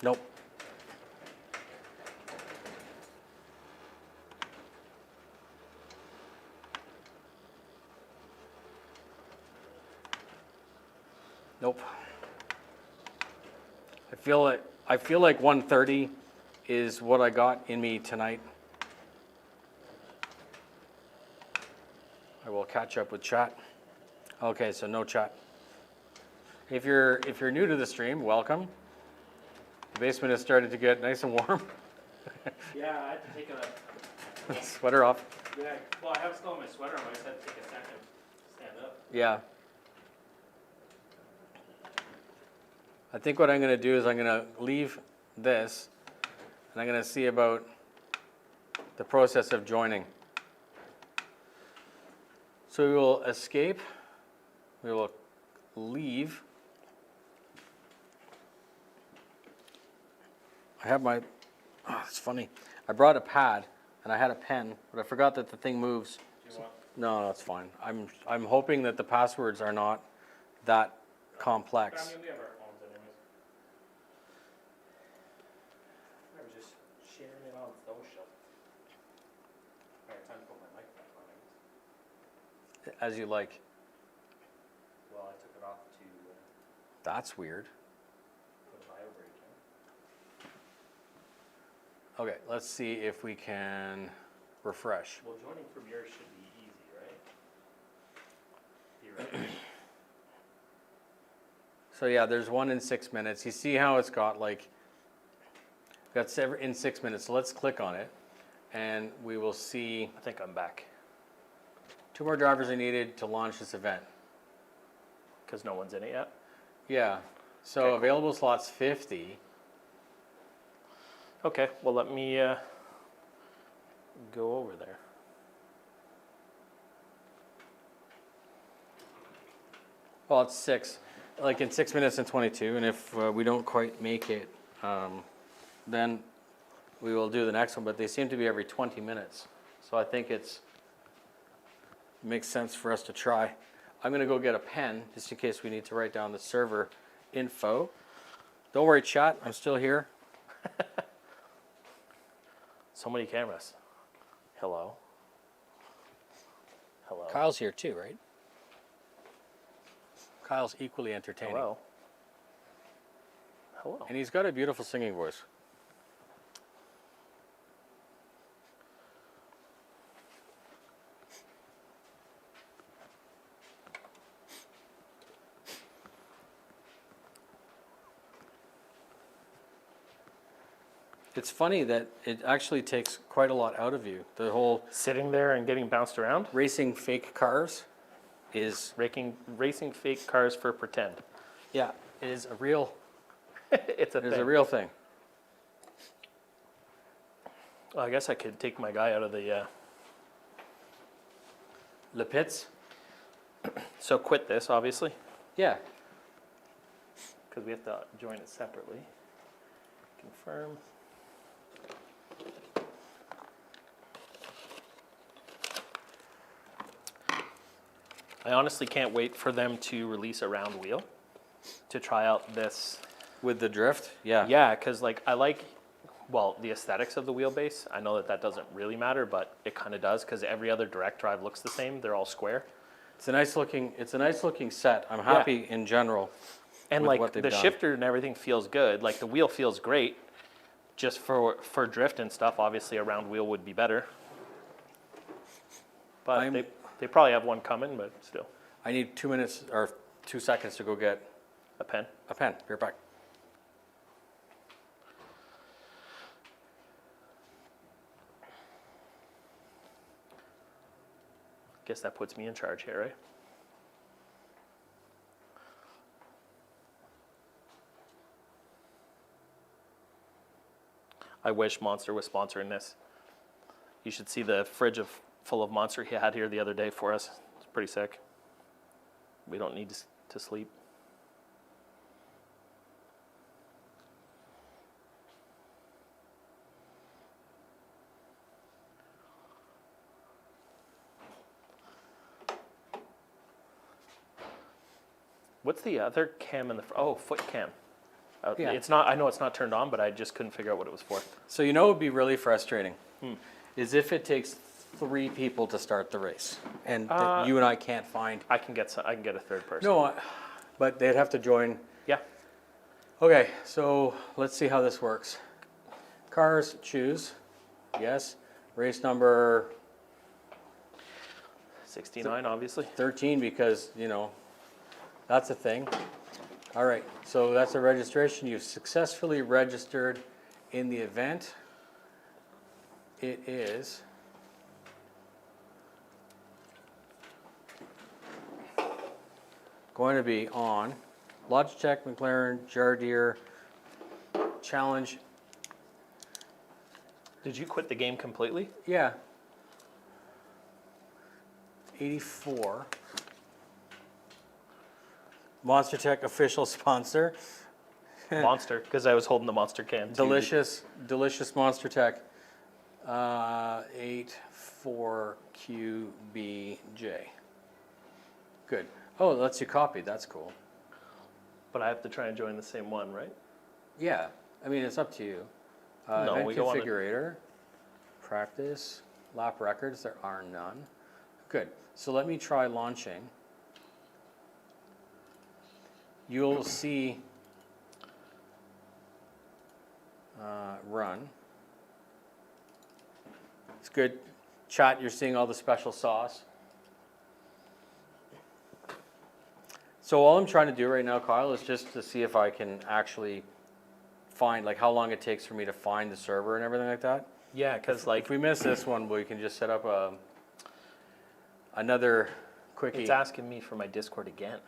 Nope. Nope. I feel like 130 is what I got in me tonight. we'll catch up with chat. Okay, so no chat. If you're new to the stream, welcome. The basement has started to get nice and warm. Yeah, I had to take a... Sweater off. Yeah, well, I have still my sweater on. I just had to take a second to stand up. Yeah. I think what I'm going to do is I'm going to leave this, and I'm going to see about the process of joining. So we will escape. We will leave. I have my, oh, it's funny. I brought a pad and I had a pen, but I forgot that the thing moves. Do you want? No, that's fine. I'm hoping that the passwords are not that complex. I mean, we have our phones anyways. I was just sharing it on social. Alright, time to put my mic back on, I guess. As you like. Well, I took it off to That's weird. put a bio break in. Okay, let's see if we can refresh. Well, joining from yours should be easy, right? Theoretically. So yeah, there's one in 6 minutes. You see how it's got like, got seven in 6 minutes. So let's click on it and we will see I think I'm back. 2 more drivers are needed to launch this event. Because no one's in it yet? Yeah, so Okay, cool. available slots 50. Okay, well, let me go over there. Well, it's 6, like in 6 minutes and 22. And if we don't quite make it, then we will do the next one. But they seem to be every 20 minutes. So I think it makes sense for us to try. I'm going to go get a pen just in case we need to write down the server info. Don't worry, chat. I'm still here. So many cameras. Hello. Hello. Kyle's here too, right? Kyle's equally entertaining. Hello. Hello. And he's got a beautiful singing voice. It's funny that it actually takes quite a lot out of you. The whole Sitting there and getting bounced around? racing fake cars is, Racing fake cars for pretend. yeah, it is a real, It's a it is thing. a real thing. Well, I guess I could take my guy out of the... Le Pits? So quit this, obviously, Yeah. because we have to join it separately. Confirm. I honestly can't wait for them to release a round wheel to try out this. With the drift? Yeah. Yeah, because like I like, well, the aesthetics of the wheelbase. I know that that doesn't really matter, but it kind of does because every other direct drive looks the same. They're all square. It's a nice looking set. I'm happy in general. And with like what they've the done. shifter and everything feels good. Like the wheel feels great. Just for drift and stuff, obviously a round wheel would be better. But they probably have one coming, but still. I need 2 minutes or 2 seconds to go get A pen. a pen. Be right back. Guess that puts me in charge here, right? I wish Monster was sponsoring this. You should see the fridge full of Monster he had here the other day for us. It's pretty sick. We don't need to sleep. What's the other cam in the oh, foot cam. Yeah. It's not. I know it's not turned on, but I just couldn't figure out what it was for. So you know what would be really frustrating is if it takes 3 people to start the race and that you and I can't find. I can get a third person. No, but they'd have to join. Yeah. Okay, so let's see how this works. Cars, choose. Yes. Race number 69, obviously. 13 because, you know, that's a thing. All right, so that's a registration. You've successfully registered in the event. It is going to be on Logitech, McLaren, Jardier Challenge. Did you quit the game completely? Yeah. 84. Monster Tech official sponsor. Monster, because I was holding the Monster can. too. Delicious Monster Tech. 84QBJ. Good. Oh, it lets you copy. That's cool. But I have to try and join the same one, right? Yeah. I mean, it's up to you. No, Event we go on it. configurator. Practice. Lap records. There are none. Good. So let me try launching. You'll see run. It's good. Chat, you're seeing all the special sauce. So all I'm trying to do right now, Kyle, is just to see if I can actually find, like, how long it takes for me to find the server and everything like that. Yeah, because like If we miss this one, we can just set up another quickie. it's asking me for my Discord again.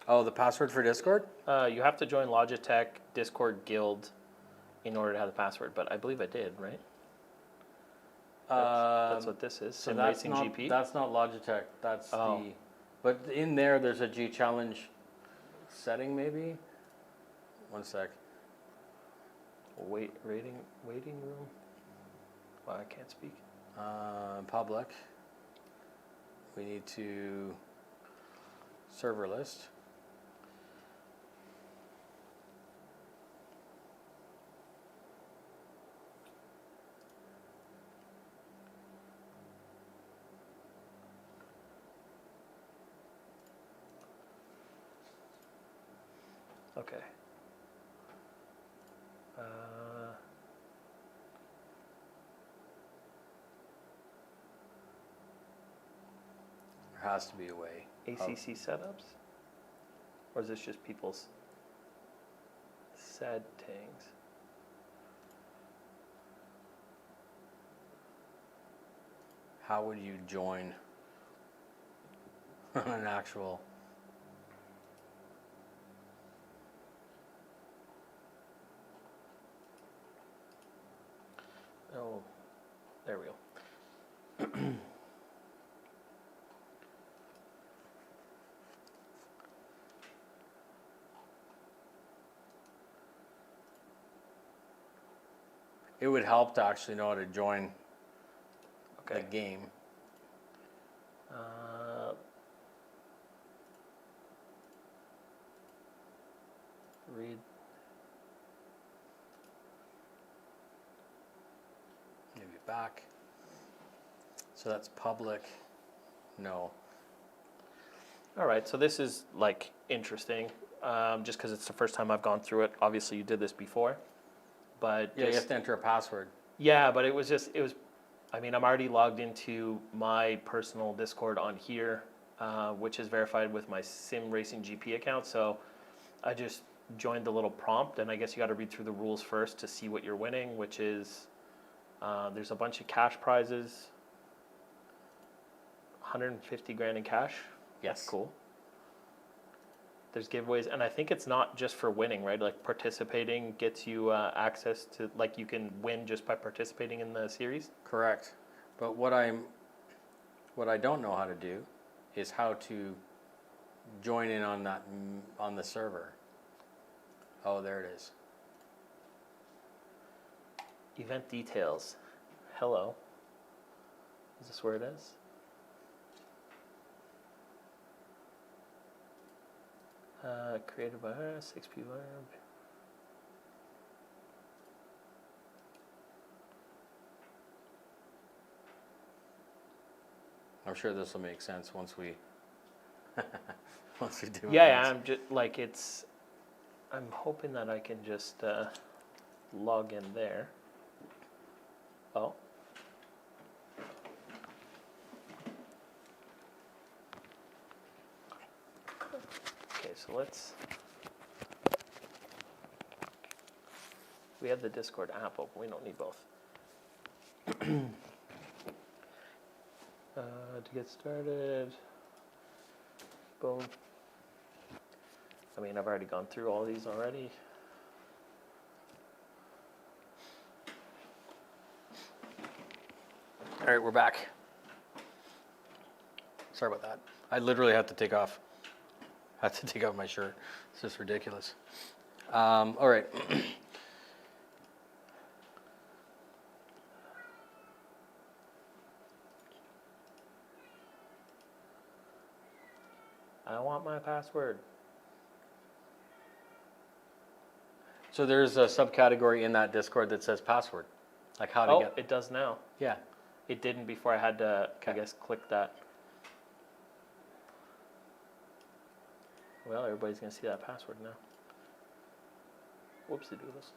Oh, the password for Discord? You have to join Logitech Discord Guild in order to have the password, but I believe I did, right? That's what this is. So Sim that's Racing not, GP. that's not Logitech. That's Oh. the. But in there, there's a G challenge setting, maybe. One sec. Waiting room. Well, I can't speak. Public. We need to server list. Okay. There has to be a way. ACC setups? Or is this just people's settings? How would you join an actual? Oh, there we go. It would help to actually know how to join the Okay. game. Read. Maybe back. So that's public. No. All right, so this is like interesting, just because it's the first time I've gone through it. Obviously, you did this before, but Yeah, you just- have to enter a password. yeah, but it was. I mean, I'm already logged into my personal Discord on here, which is verified with my Sim Racing GP account. So I just joined the little prompt, and I guess you got to read through the rules first to see what you're winning, which is there's a bunch of cash prizes, 150 grand in cash. Yes. That's cool. There's giveaways, and I think it's not just for winning, right? Like participating gets you access to, like you can win just by participating in the series. Correct. But what I don't know how to do is how to join in on that on the server. Oh, there it is. Event details. Hello. Is this where it is? Created by us, 6 people. I'm sure this will make sense once we once we do. Yeah, events. I'm just like it's. I'm hoping that I can just log in there. Oh. So let's. We have the Discord app open. We don't need both. To get started. Boom. I mean, I've already gone through all these already. All right, we're back. Sorry about that. I literally had to take off my shirt. It's just ridiculous. All right. I want my password. So there's a subcategory in that Discord that says password, like how to Oh, get. it does now. Yeah. It didn't before I had to, I guess, click that. Well, everybody's going to see that password now. Whoopsie doodles.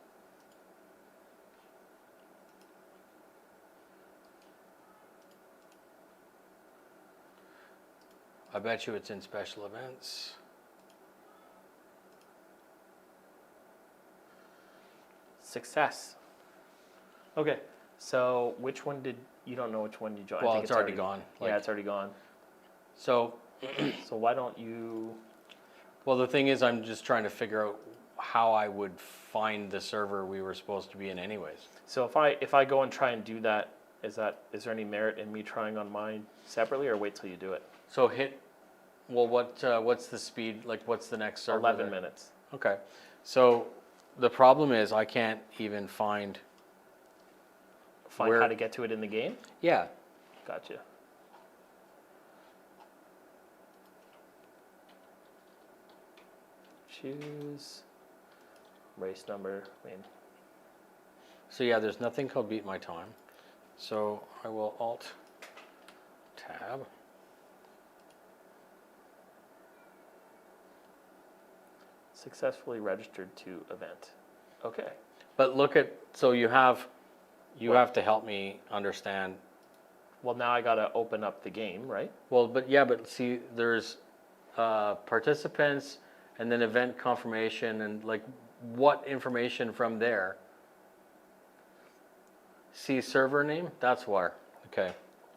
I bet you it's in special events. Success. Okay, so which one did, you don't know which one you joined? Well, I think it's already gone. Yeah, it's already gone. So, So why don't you, well, the thing is, I'm just trying to figure out how I would find the server we were supposed to be in anyways. so if I go and try and do that, is there any merit in me trying on mine separately, or wait till you do it? So well, what's the speed, like what's the next server? 11 there? minutes. Okay. So the problem is I can't even find. Find how to get to it in the game? Yeah. Gotcha. Choose race number. I mean, So yeah, there's nothing called beat my time. So I will Alt Tab. successfully registered to event. Okay. But look at, so you have What? to help me understand. Well, now I gotta open up the game, right? Well, but see, there's participants and then event confirmation and like what information from there. See server name? That's where. Okay.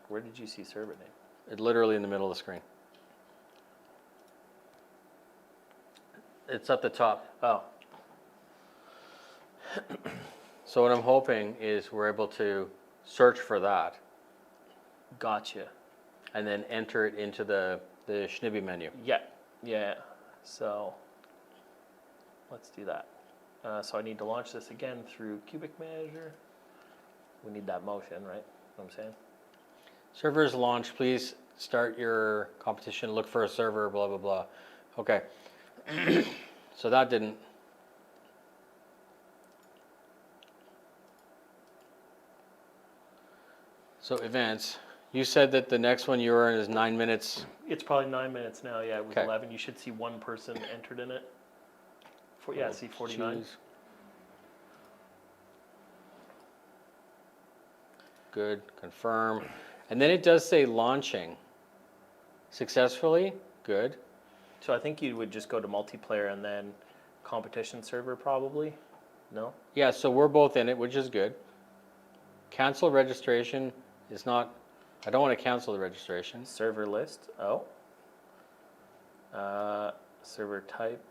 Where did you see server name? It literally in the middle of the screen. It's at the top. Oh, So what I'm hoping is we're able to search for that gotcha. and then enter it into the Schnibby menu. Yeah. So let's do that. So I need to launch this again through Cubic Manager. We need that motion, right? Know what I'm saying? Servers launch, please start your competition, look for a server, blah, blah, blah. Okay. So that didn't. So events, you said that the next one you were in is 9 minutes. It's probably 9 minutes now. Yeah, it was Okay. 11. You should see one person entered in it. See 49. Choose. Good, confirm. And then it does say launching successfully, good. So I think you would just go to multiplayer and then competition server probably. No? Yeah, so we're both in it, which is good. Cancel registration is not, I don't want to cancel the registration. Server list. Oh. Server type.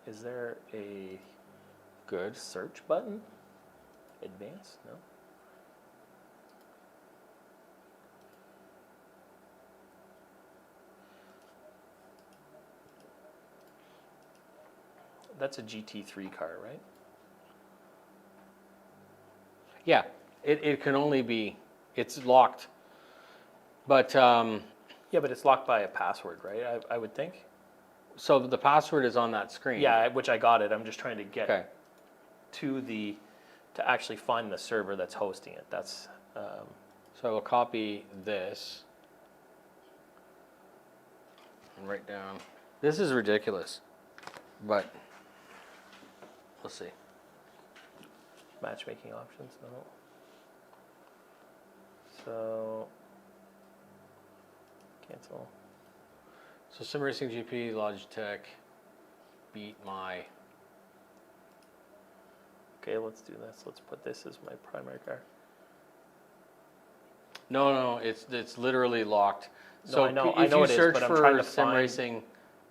Is there a Good. search button? Advanced? No. That's a GT3 car, right? Yeah, it can only be, it's locked. But, Yeah, but it's locked by a password, right? I would think. so the password is on that screen. Yeah, which I got it. I'm just trying to get Okay. to actually find the server that's hosting it. That's So I will copy this and write down. This is ridiculous, but we'll see. matchmaking options. No. So cancel. So Sim Racing GP, Logitech, beat my. Okay, let's do this. Let's put this as my primary car. No, it's literally locked. No, So I know if it you is, search but I'm trying for to Sim find- Racing,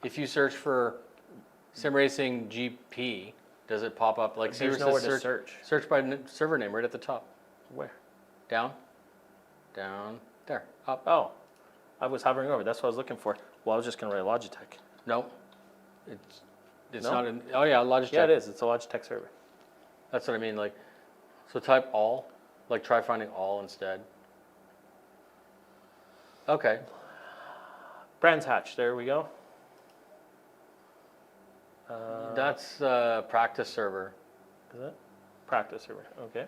if you search for Sim Racing GP, does it pop up like There's see nowhere where it to says search. Search by server name right at the top. Where? Down, there, up. Oh, I was hovering over. That's what I was looking for. Well, I was just gonna write Logitech. No, it's No? not in. Oh yeah, Logitech. Yeah, it is. It's a Logitech server. That's what I mean. Like, so type all. Like try finding all instead. Okay. Brands Hatch. There we go. That's practice server. Is it? Practice server. Okay.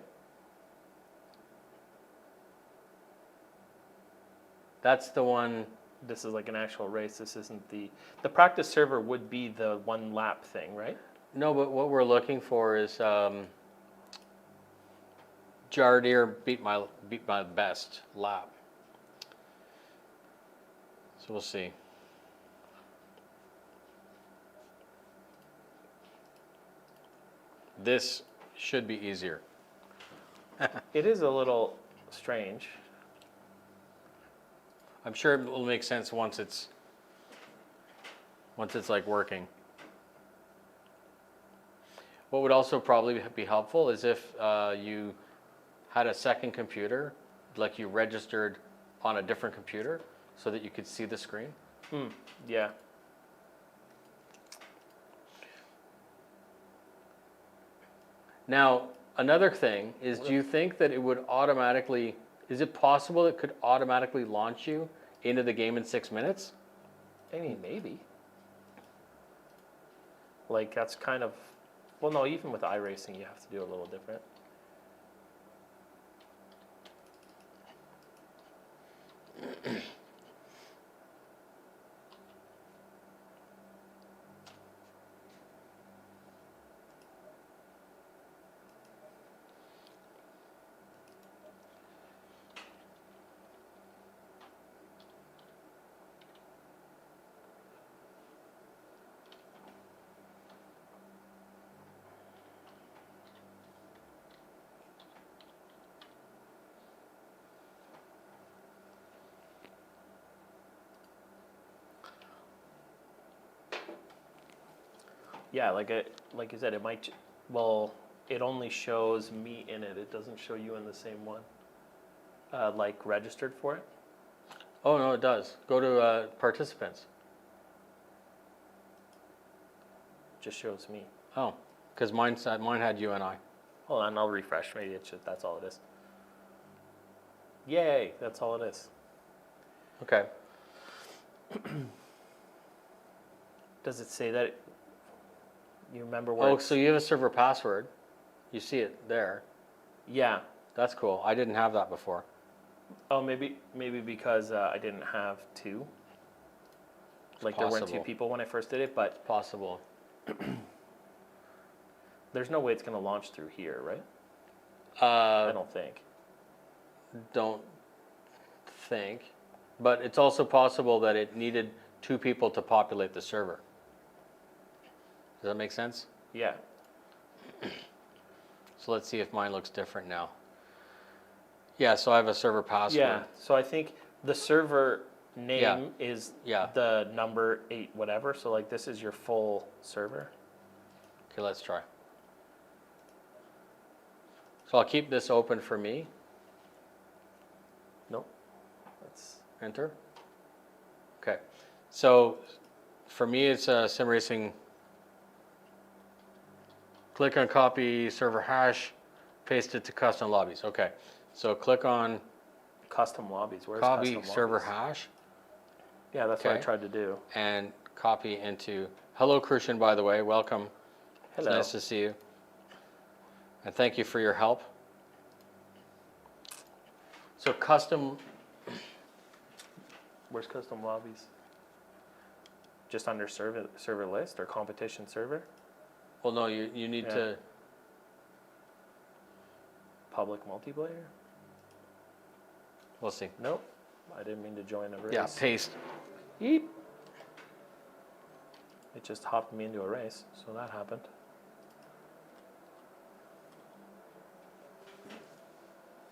That's the one. This is like an actual race. This isn't the practice server would be the 1 lap thing, right? No, but what we're looking for is Jardier beat my best lap. So we'll see. This should be easier. It is a little strange. I'm sure it will make sense once it's like working. What would also probably be helpful is if you had a second computer, like you registered on a different computer so that you could see the screen. Yeah. Now, another thing is, do you think that it would automatically, is it possible it could automatically launch you into the game in 6 minutes? I mean, maybe. Like, that's kind of... Well, no, even with iRacing, you have to do a little different. Yeah, like you said, it might. Well, it only shows me in it. It doesn't show you in the same one. Like registered for it. Oh, no, it does. Go to participants. Just shows me. Oh, because mine had you and I. Hold on, I'll refresh. Maybe it's just that's all it is. Yay! That's all it is. Okay. Does it say that? You remember where? Oh, so you have a server password. You see it there. Yeah. That's cool. I didn't have that before. Oh, maybe because I didn't have 2. Like there weren't 2 possible. people when I first did it, but Possible. there's no way it's going to launch through here, right? I don't think. Don't think. But it's also possible that it needed 2 people to populate the server. Does that make sense? Yeah. So let's see if mine looks different now. Yeah, so I have a server password. Yeah. So I think the server name is Yeah. the number 8 whatever. So like this is your full server. Okay, let's try. So I'll keep this open for me. Nope. That's Enter. Okay. So for me, it's Sim Racing. Click on copy server hash, paste it to custom lobbies. Okay. So click on custom lobbies. Where's copy custom server lobbies? hash Yeah, that's what I Okay. tried to do. and copy into. Hello, Christian, by the way. Welcome. Hello. It's nice to see you. And thank you for your help. So custom, Where's custom lobbies? Just under server list or competition server? well, no, you need Yeah. to, Public multiplayer? We'll see. Nope. I didn't mean to join a race. Yeah, paste. Yeep. It just hopped me into a race, so that happened.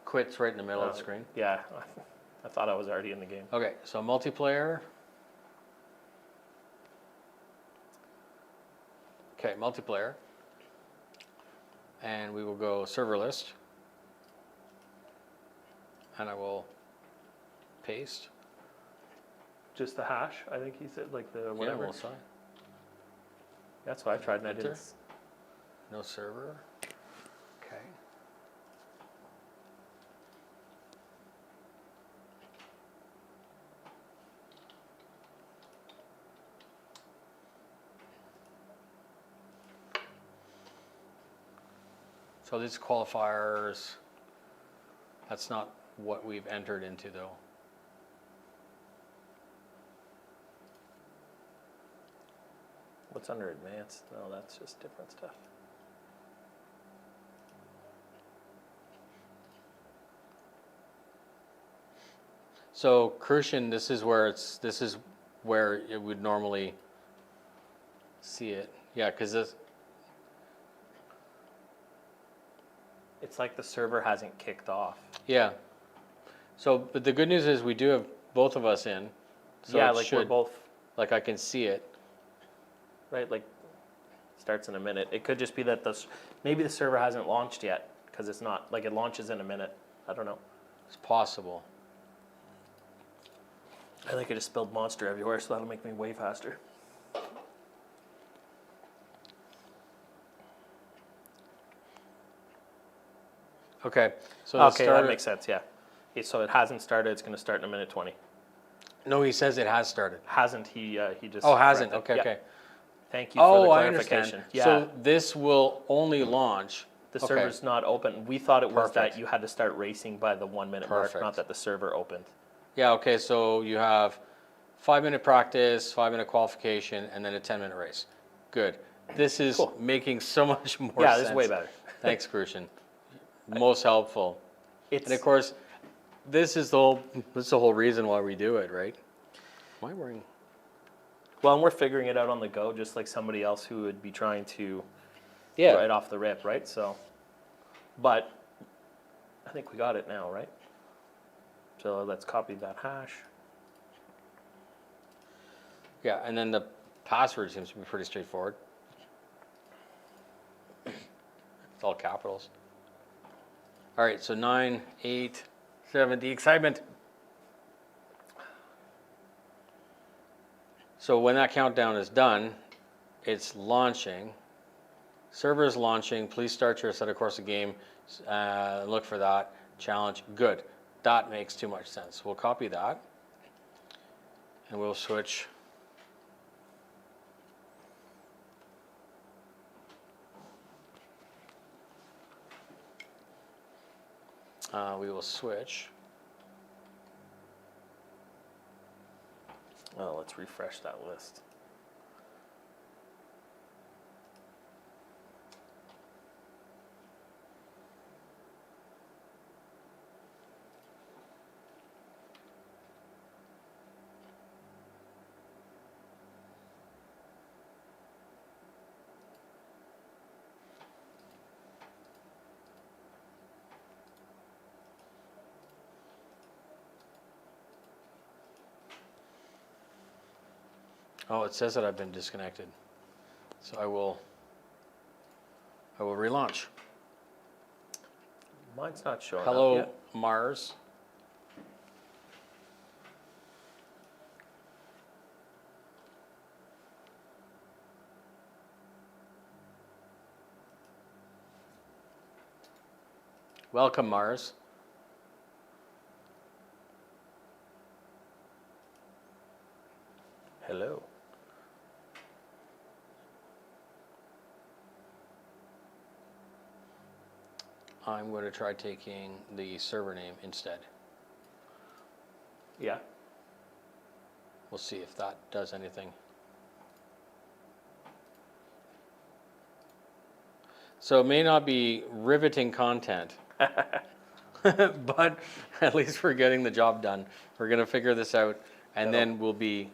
Quits right in the middle of the screen. Yeah, I thought I was already in the game. Okay, so multiplayer. Okay, multiplayer. And we will go server list. And I will paste. Just the hash, I think he said, like the whatever. Yeah, we'll sign. That's what I tried and I Enter. didn't. No server. Okay. So these qualifiers, that's not what we've entered into though. What's under advanced? No, that's just different stuff. So Crucian, this is where it would normally see it. Yeah, because this. It's like the server hasn't kicked off. Yeah. So, but the good news is we do have both of us in. So Yeah, it like should, we're both, like I can see it. right? Like, starts in a minute. It could just be that maybe the server hasn't launched yet, because it's not, like it launches in a minute. I don't know. It's possible. I think I just spilled Monster everywhere, so that'll make me way faster. Okay. So the Okay, that starter, makes sense, yeah. So it hasn't started, it's gonna start in a minute 20. No, he says it has started. Hasn't, he just. Oh, hasn't. corrected. Okay, Yeah. okay. Thank you for the Oh, I clarification. understand. Yeah, So this will only launch. the okay. server's not open. We thought it was Perfect. that you had to start racing by the 1 minute mark, Perfect. not that the server opened. Yeah. Okay. So you have 5-minute practice, 5-minute qualification, and then a 10-minute race. Good. This is Cool. making so much more sense. Yeah, this is way better. Thanks, Crucian. Most helpful. It's, And of course, this is the whole reason why we do it, right? Am I wearing? well, and we're figuring it out on the go, just like somebody else who would be trying to Yeah. right off the rip, right? So, but I think we got it now, right? So let's copy that hash. Yeah, and then the password seems to be pretty straightforward. It's all capitals. All right, so 9, 8, 7, the excitement. So when that countdown is done, it's launching. Server's launching. Please start your set of course of game. Look for that challenge. Good. That makes too much sense. We'll copy that, and we'll switch. We will switch. Oh, let's refresh that list. Oh, it says that I've been disconnected. So I will relaunch. Mine's not showing Hello, up yet. Mars. Welcome, Mars. Hello. I'm going to try taking the server name instead. Yeah. We'll see if that does anything. So it may not be riveting content. but at least we're getting the job done. We're gonna figure this out, and then we'll be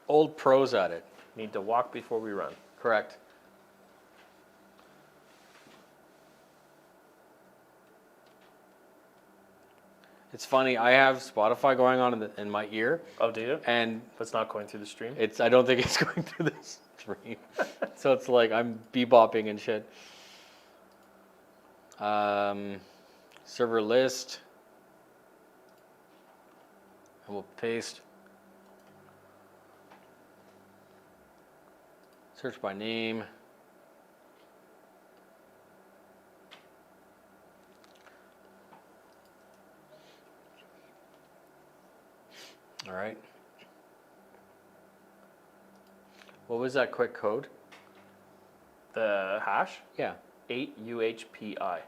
old pros at it. Need to walk before we run. Correct. It's funny. I have Spotify going on in my ear, Oh, do you? and But it's not going through the stream? it's. I don't think it's going through the stream, so it's like I'm bebopping and shit. Server list, and we'll paste. Search by name. All right. What was that quick code? The hash? Yeah. 8UHPI.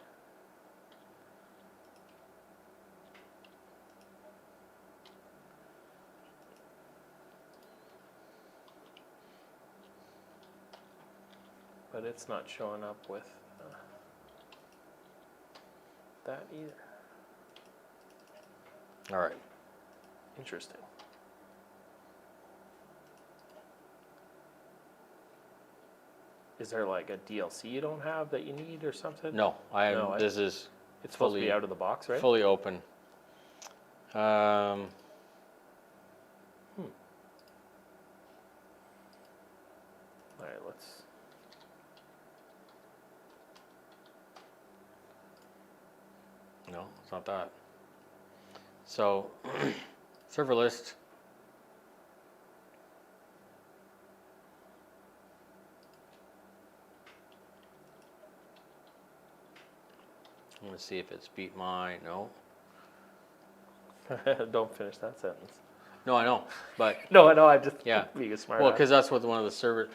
But it's not showing up with that either. All right. Interesting. Is there like a DLC you don't have that you need or something? No, I. No, This is It's supposed to be out of the box, right? fully open. All right, let's. No, it's not that. So, server list. I'm gonna see if it's beat my no. Don't finish that sentence. No, I know, but No, I know. I just Yeah. being a smart. well, ass. because that's what one of the server.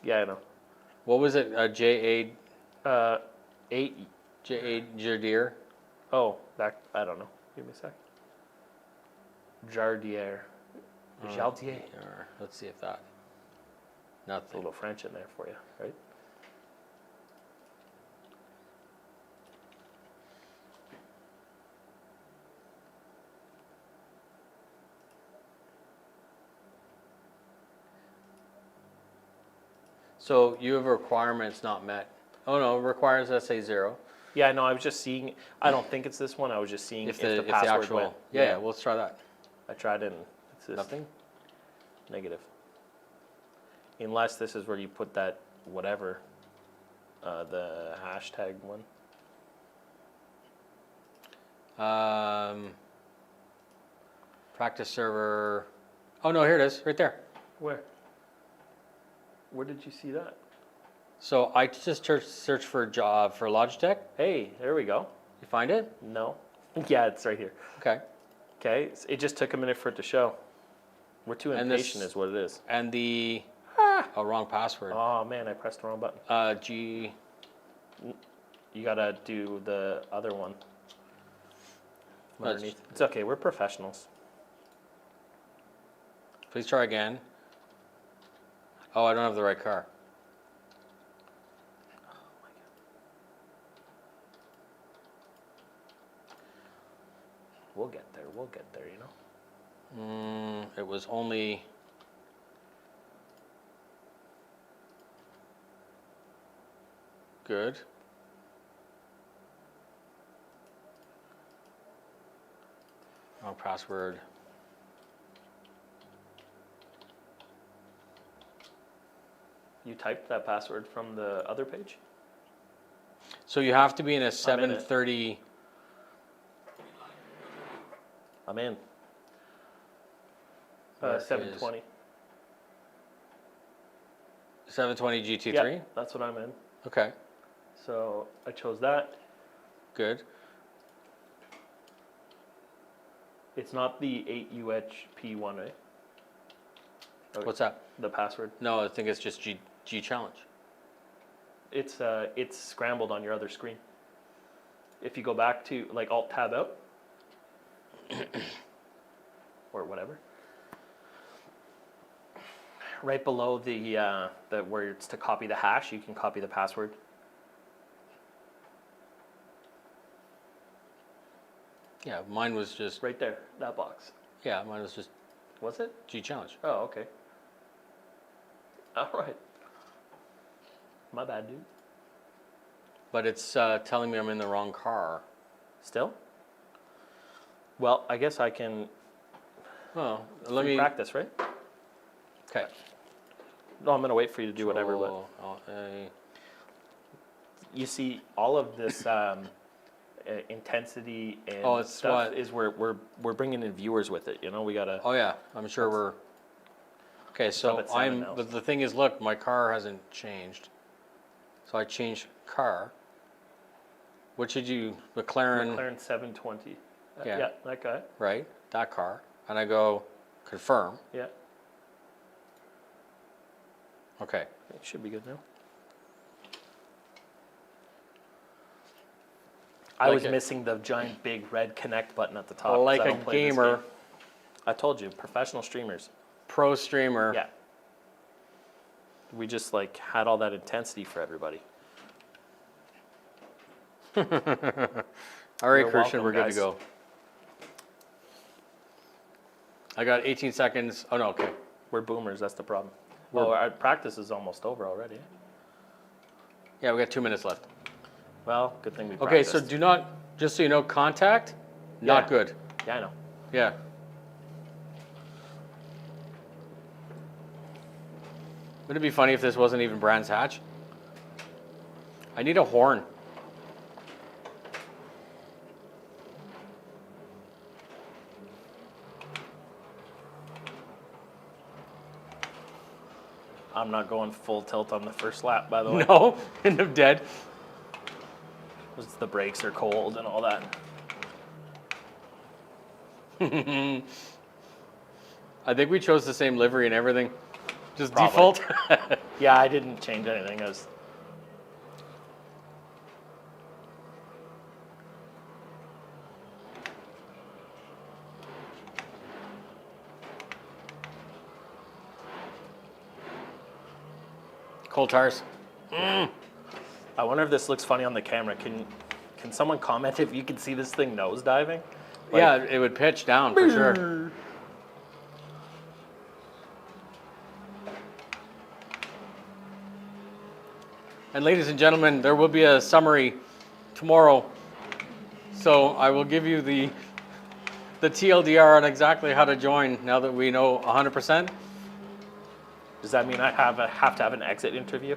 Yeah, I know. What was it? J A 8. Jardier. Oh, that I don't know. Give me a sec. Jardier. Jaldier. Let's see if that. A Nothing. little French in there for you, right? So you have requirements not met. Oh no, requires SA0. Yeah, no, I was just seeing. I don't think it's this one. I was just seeing if the password actual. went. Yeah, well, let's try that. I tried it and it's just Nothing. negative. Unless this is where you put that whatever, the hashtag one. Practice server. Oh no, here it is, right there. Where? Where did you see that? So I just searched for a job for Logitech. Hey, there we go. You find it? No. Yeah, it's right here. Okay. Okay, it just took a minute for it to show. We're too And impatient, this- is what it is. And the oh, wrong password. Oh man, I pressed the wrong button. G. You gotta do the other one. That's- Underneath. It's okay. We're professionals. Please try again. Oh, I don't have the right car. We'll get there. We'll get there. You know. It was only. Good. Wrong password. You typed that password from the other page. So you have to be in a in it. 730. I'm in. Where is- 720. 720 GT3? Yeah, that's what I'm in. Okay, So I chose that. good. It's not the 8UHP one, right? Okay. What's that? The password. No, I think it's just G challenge. It's scrambled on your other screen. If you go back to like Alt Tab out or whatever, right below the where it's to copy the hash, you can copy the password. Yeah, mine was just, Right there, that box. yeah, mine was just Was it? G Challenge. Oh, okay. All right. My bad, dude. But it's telling me I'm in the wrong car. Still? Well, I guess I can Oh, let me. practice, right? Okay. No, I'm gonna wait for you to do whatever. But you see, all of this intensity and it's stuff what- is we're bringing in viewers with it. You know, we gotta. Oh yeah, I'm sure we're. Okay, so at 7 I'm. now. But the thing is, look, my car hasn't changed. So I changed car. What should you, McLaren, McLaren 720. Yeah. Yeah, that guy. right? That car, and I go confirm. Yeah, Okay. it should be good now. I Like was it. missing the giant big red connect button at the top. 'cause Like I a don't play this gamer, game. I told you, professional streamers. pro streamer. Yeah. We just like had all that intensity for everybody. All right, You're Christian, welcome, we're good guys. to go. I got 18 seconds. Oh no, okay. We're boomers, that's the problem. Oh, our practice is almost over already. Yeah, we got 2 minutes left. Well, good thing we Okay, practiced. so do not, just so you know, contact, not Yeah. good. Yeah, I know. Yeah. Wouldn't it be funny if this wasn't even Brands Hatch? I need a horn. I'm not going full tilt on the first lap, by the way. No, and I'm dead. 'Cause the brakes are cold and all that. I think we chose the same livery and everything. Just Probably. default. Yeah, I didn't change anything. I was. Cold tires. I wonder if this looks funny on the camera. Can someone comment if you can see this thing nose diving? Like- Yeah, it would pitch down for sure. And ladies and gentlemen, there will be a summary tomorrow. So I will give you the TLDR on exactly how to join now that we know 100%. Does that mean I have to have an exit interview?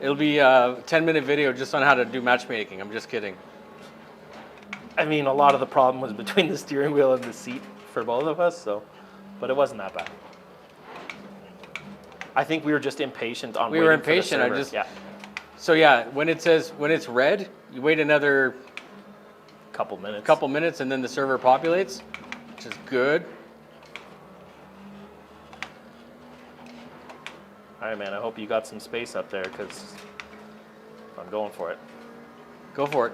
It'll be a 10-minute video just on how to do matchmaking. I'm just kidding. I mean, a lot of the problem was between the steering wheel and the seat for both of us, but it wasn't that bad. I think we were just impatient on. We were waiting for the impatient, I server. just- yeah, So yeah, when it's red, you wait another couple minutes. couple minutes and then the server populates, which is good. All right, man. I hope you got some space up there because I'm going for it. Go for it.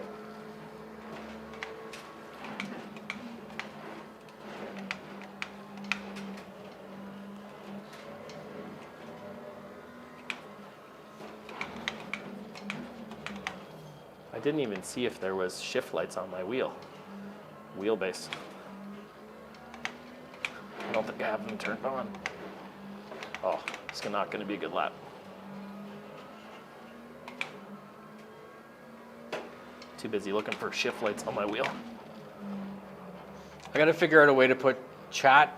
I didn't even see if there was shift lights on my wheelbase. I don't think I have them turned on. Oh, it's not going to be a good lap. Too busy looking for shift lights on my wheel. I got to figure out a way to put chat,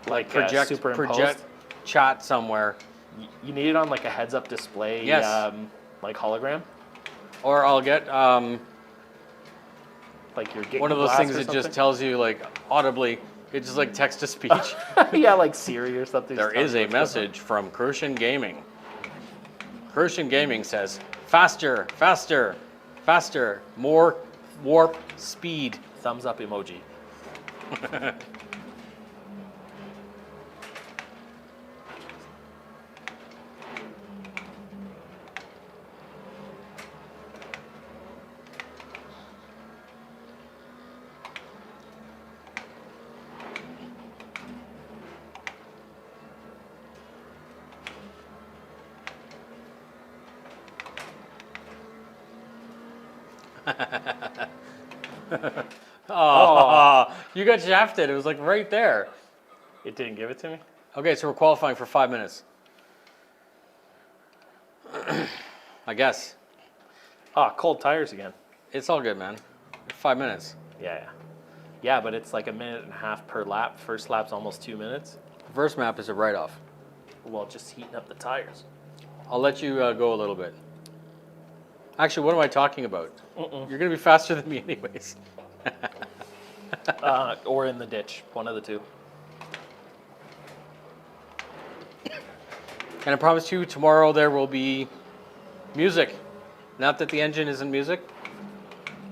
Like project superimposed. chat somewhere, You need it on like a heads-up display, Yes. like hologram, or I'll get like your one of those glass things or that just something. tells you like audibly. It's just like text to speech. Yeah, like Siri or something. There is a message from Crucian Gaming. Crucian Gaming says, faster, faster, faster, more warp speed. Thumbs up emoji. Oh, you got shafted. It was like right there. It didn't give it to me? Okay, so we're qualifying for 5 minutes. I guess. Ah, cold tires again. It's all good, man. 5 minutes. Yeah. Yeah, but it's like a minute and a half per lap. First lap's almost 2 minutes. First map is a write-off. Well, just heating up the tires. I'll let you go a little bit. Actually, what am I talking about? You're going to be faster than me anyways. Or in the ditch, one of the two. And I promise you, tomorrow there will be music. Not that the engine isn't music,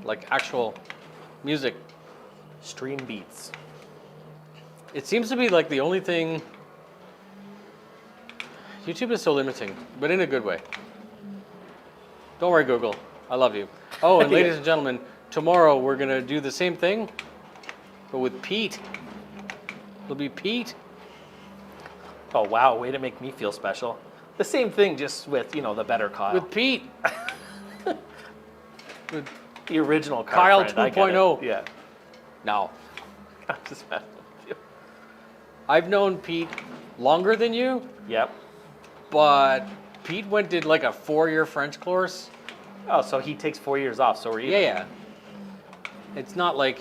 like actual music. Stream beats. It seems to be like the only thing. YouTube is so limiting, but in a good way. Don't worry, Google. I love you. Oh, and ladies and gentlemen, tomorrow we're going to do the same thing, but with Pete. It'll be Pete. Oh, wow, way to make me feel special. The same thing, just with, the better Kyle. With Pete. With the original Kyle friend, I get it. 2.0. Yeah. No. I'm just messing with you. I've known Pete longer than you, Yep. but Pete did like a 4-year French course. Oh, so he takes 4 years off, so are you? Yeah. It's not like.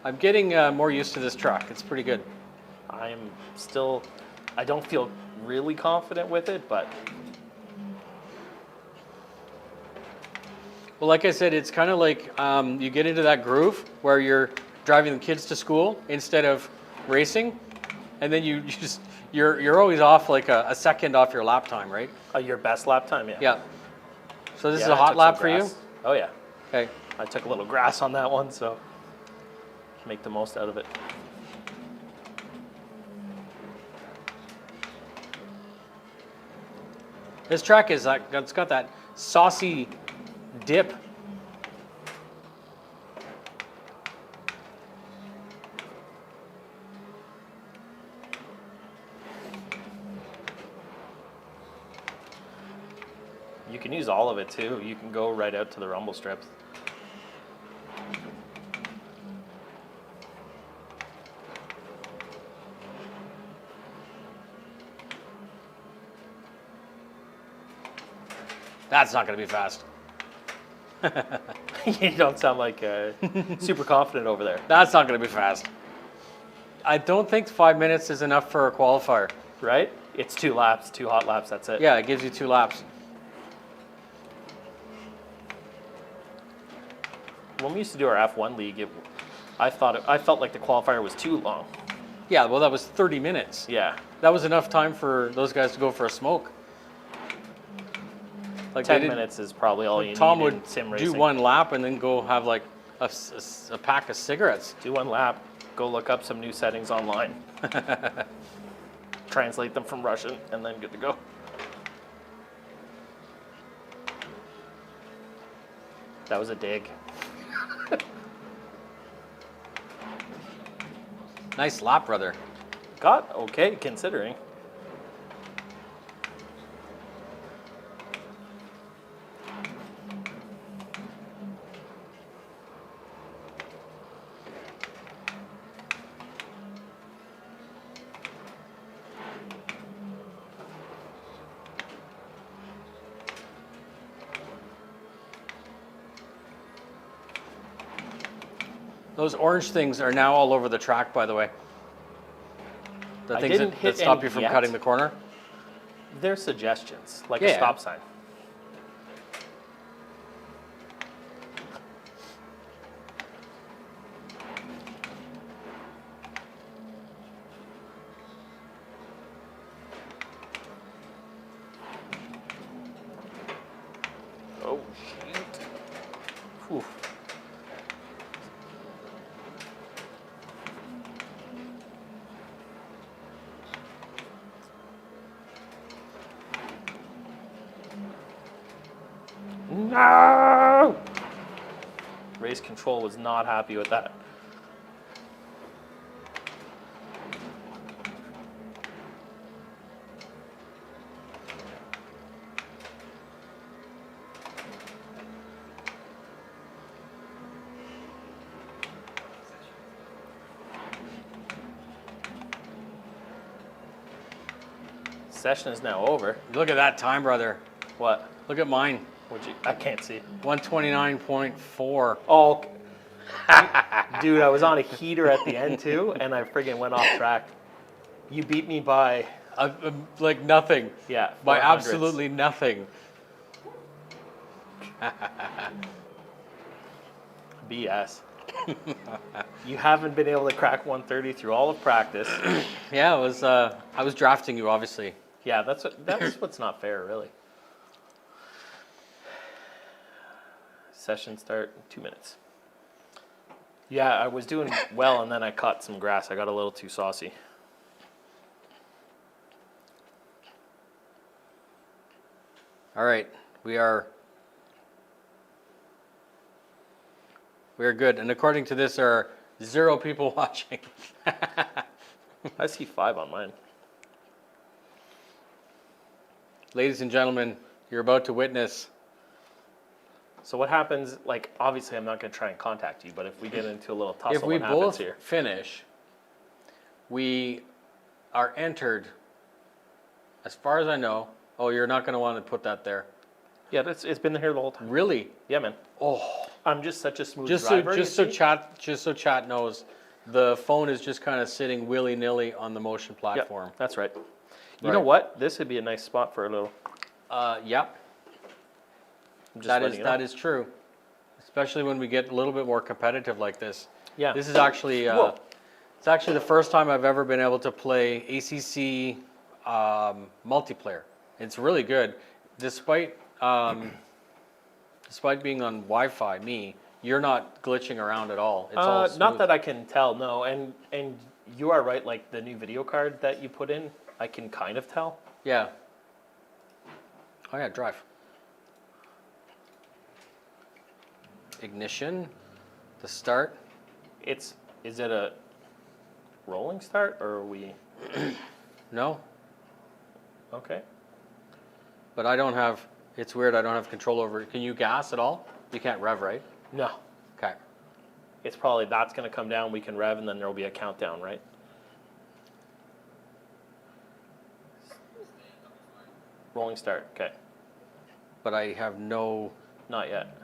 I'm getting more used to this truck. It's pretty good. I don't feel really confident with it, but Well, like I said, it's kind of like you get into that groove where you're driving the kids to school instead of racing, and then you're always off like a second off your lap time, right? your best lap time, yeah. Yeah. So this is Yeah, a I hot took lap some for you? grass. Oh, yeah. Okay. I took a little grass on that one, so make the most out of it. This track is like, it's got that saucy dip. You can use all of it, too. You can go right out to the rumble strips. That's not going to be fast. You don't sound like super confident over there. That's not going to be fast. I don't think 5 minutes is enough for a qualifier. Right? It's 2 laps, 2 hot laps, that's it. Yeah, it gives you 2 laps. When we used to do our F1 league, I felt like the qualifier was too long. Yeah, well, that was 30 minutes. Yeah. That was enough time for those guys to go for a smoke. Like 10 minutes is probably all you Tom need would in sim do racing. 1 lap and then go have like a pack of cigarettes. Do 1 lap, go look up some new settings online. Translate them from Russian, and then good to go. That was a dig. Nice lap, brother. Got okay, considering. Those orange things are now all over the track, by the way. The I things didn't that hit stop any you from yet. cutting the corner. They're suggestions, like Yeah. a stop sign. Oh, shoot. Whew. No! Race control was not happy with that. session is now over. Look at that time, brother. What? Look at mine. I can't see. 129.4. Oh, dude, I was on a heater at the end too, and I friggin' went off track. You beat me by, Like nothing. yeah, By 400s. absolutely nothing. BS. You haven't been able to crack 130 through all of practice. Yeah, it was. I was drafting you, obviously. Yeah, that's what's not fair, really. Session start in 2 minutes. Yeah, I was doing well, and then I caught some grass. I got a little too saucy. All right, we are good. And according to this, there are 0 people watching. I see 5 on mine. Ladies and gentlemen, you're about to witness. So what happens, like, obviously I'm not going to try and contact you, but if we get into a little tussle, If we what happens both here? finish, we are entered, as far as I know. Oh, you're not going to want to put that there. Yeah, it's been here the whole time. Really? Yeah, man. Oh. I'm just such a smooth Just driver. so chat knows, the phone is just kind of sitting willy-nilly on the motion platform. Yep, that's right. You know what? This would be a nice spot for a little. Yep. That is true, especially when we get a little bit more competitive like this. Yeah. This is actually it's actually the first time I've ever been able to play ACC multiplayer. It's really good, despite being on Wi-Fi. You're not glitching around at all. It's all smooth. Not that I can tell, no. And you are right. Like the new video card that you put in, I can kind of tell. Yeah. Oh yeah, drive. Ignition. The start. Is it a rolling start or are we? No. Okay. But I don't have. It's weird. I don't have control over it. Can you gas at all? You can't rev, right? No. Okay. It's probably that's going to come down. We can rev, and then there will be a countdown, right? Rolling start. Okay. But I have no. Not yet.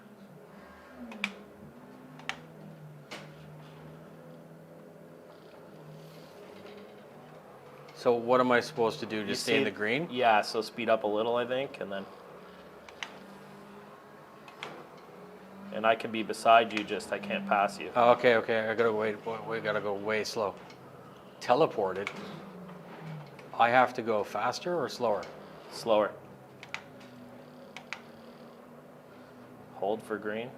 So what am I supposed to do? Just stay in the green? Yeah. So speed up a little, I think, and then. And I can be beside you. Just I can't pass you. Oh, okay. I gotta wait. We gotta go way slow. Teleported. I have to go faster or slower? Slower. Hold for green.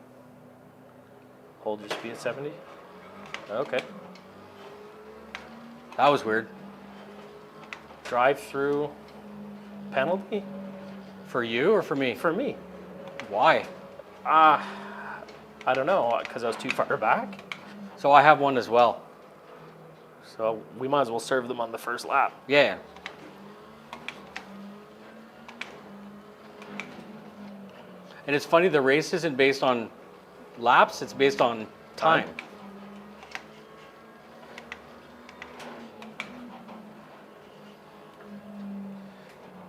Hold your speed at 70. Okay. That was weird. Drive through penalty? For you or for me? For me. Why? I don't know, because I was too far back. So I have one as well. So we might as well serve them on the first lap. Yeah. And it's funny, the race isn't based on laps, it's based on time.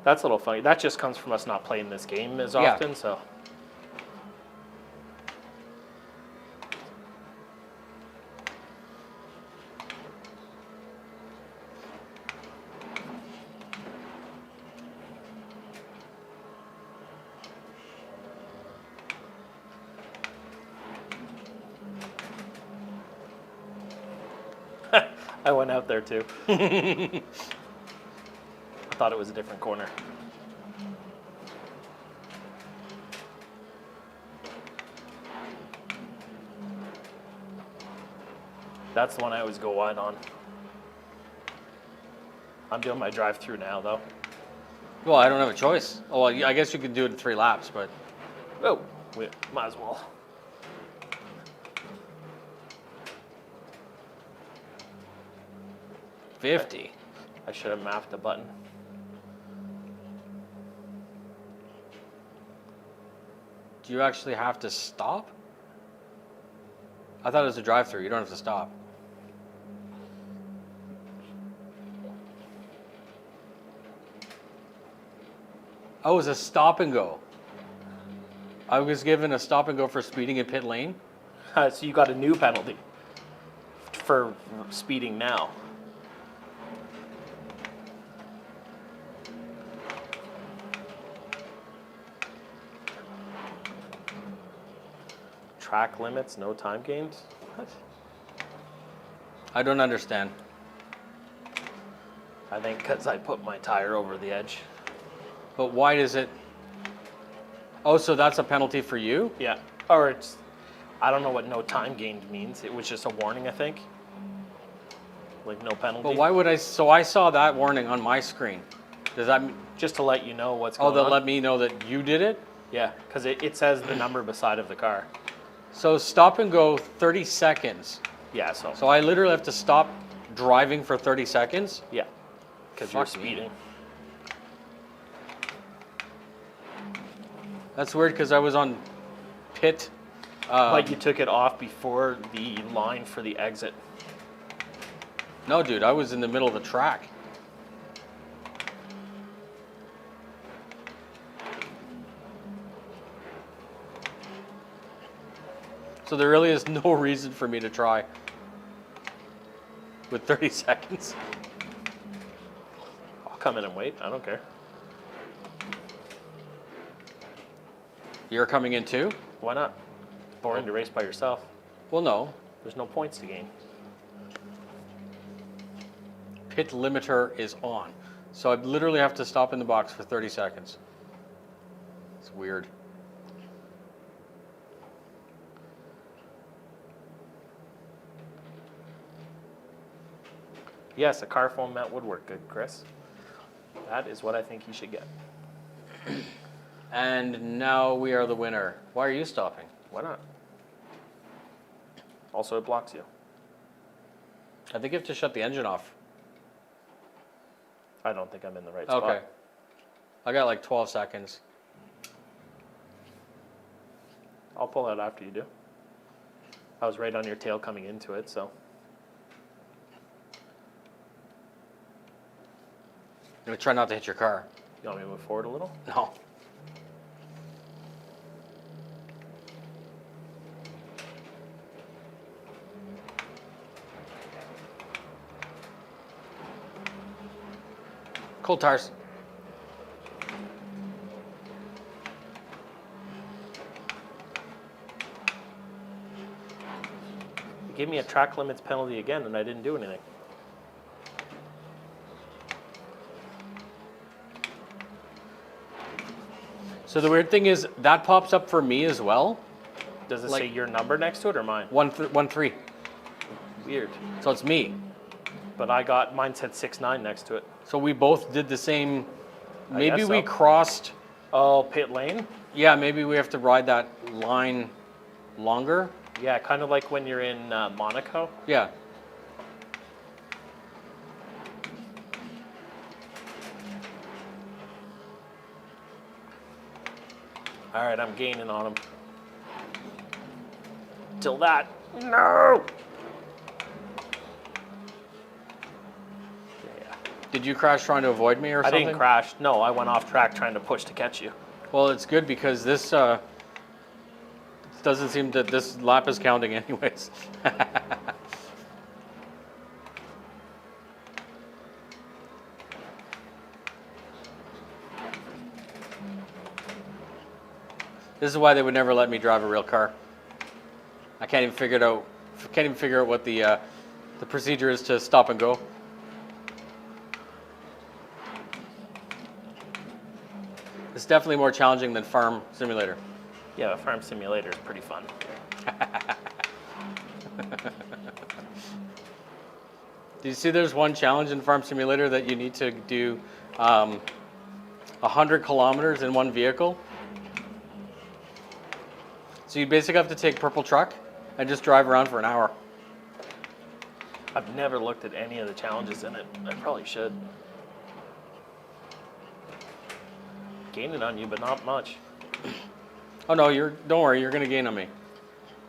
That's a little funny. That just comes from us not playing this game as often, so. I went out there too. I thought it was a different corner. That's the one I always go wide on. I'm doing my drive-through now, though. Well, I don't have a choice. Oh, well, I guess you could do it in 3 laps, but Oh, we might as well. $50. I should have mapped the button. Do you actually have to stop? I thought it was a drive-through. You don't have to stop. Oh, it was a stop and go. I was given a stop and go for speeding in pit lane. So you got a new penalty for speeding now. Track limits, no time gains? What? I don't understand. I think because I put my tire over the edge. But why does it? Oh, so that's a penalty for you? Yeah. Or it's, I don't know what no time gained means. It was just a warning, I think. Like no penalty. But why would I? So I saw that warning on my screen. Does that? Just to let you know what's going Oh, that on. let me know that you did it? Yeah, because it says the number beside of the car. So stop and go 30 seconds. Yeah, so So I literally have to stop driving for 30 seconds? yeah, because you're Fuck me. speeding. That's weird because I was on pit. Like you took it off before the line for the exit. No, dude, I was in the middle of the track. So there really is no reason for me to try with 30 seconds. I'll come in and wait. I don't care. You're coming in too? Why not? It's boring to race by yourself. Well, no. There's no points to gain. Pit limiter is on. So I literally have to stop in the box for 30 seconds. It's weird. Yes, a car phone mat would work good, Chris. That is what I think you should get. And now we are the winner. Why are you stopping? Why not? Also, it blocks you. I think you have to shut the engine off. I don't think I'm in the right Okay. spot. I got like 12 seconds. I'll pull out after you do. I was right on your tail coming into it, so. I'm going to try not to hit your car. You want me to move forward a little? No. Cold tires. You gave me a track limits penalty again, and I didn't do anything. So the weird thing is that pops up for me as well. Does it Like- say your number next to it or mine? 1-3. Weird. So it's me. But I got, mine said 6-9 next to it. So we both did the same. Maybe guess we so. crossed. Oh, pit lane? Yeah, maybe we have to ride that line longer. Yeah, kind of like when you're in Monaco. Yeah. All right, I'm gaining on him. Till that. No! Yeah. Did you crash trying to avoid me or I something? didn't crash. No, I went off track trying to push to catch you. Well, it's good because this doesn't seem that this lap is counting anyways. This is why they would never let me drive a real car. I can't even figure it out. Can't even figure out what the procedure is to stop and go. It's definitely more challenging than Farm Simulator. Yeah, the Farm Simulator is pretty fun. Do you see there's one challenge in Farm Simulator that you need to do 100 kilometers in one vehicle? So you basically have to take purple truck and just drive around for an hour. I've never looked at any of the challenges in it. I probably should. Gaining on you, but not much. Oh no, don't worry, you're gonna gain on me.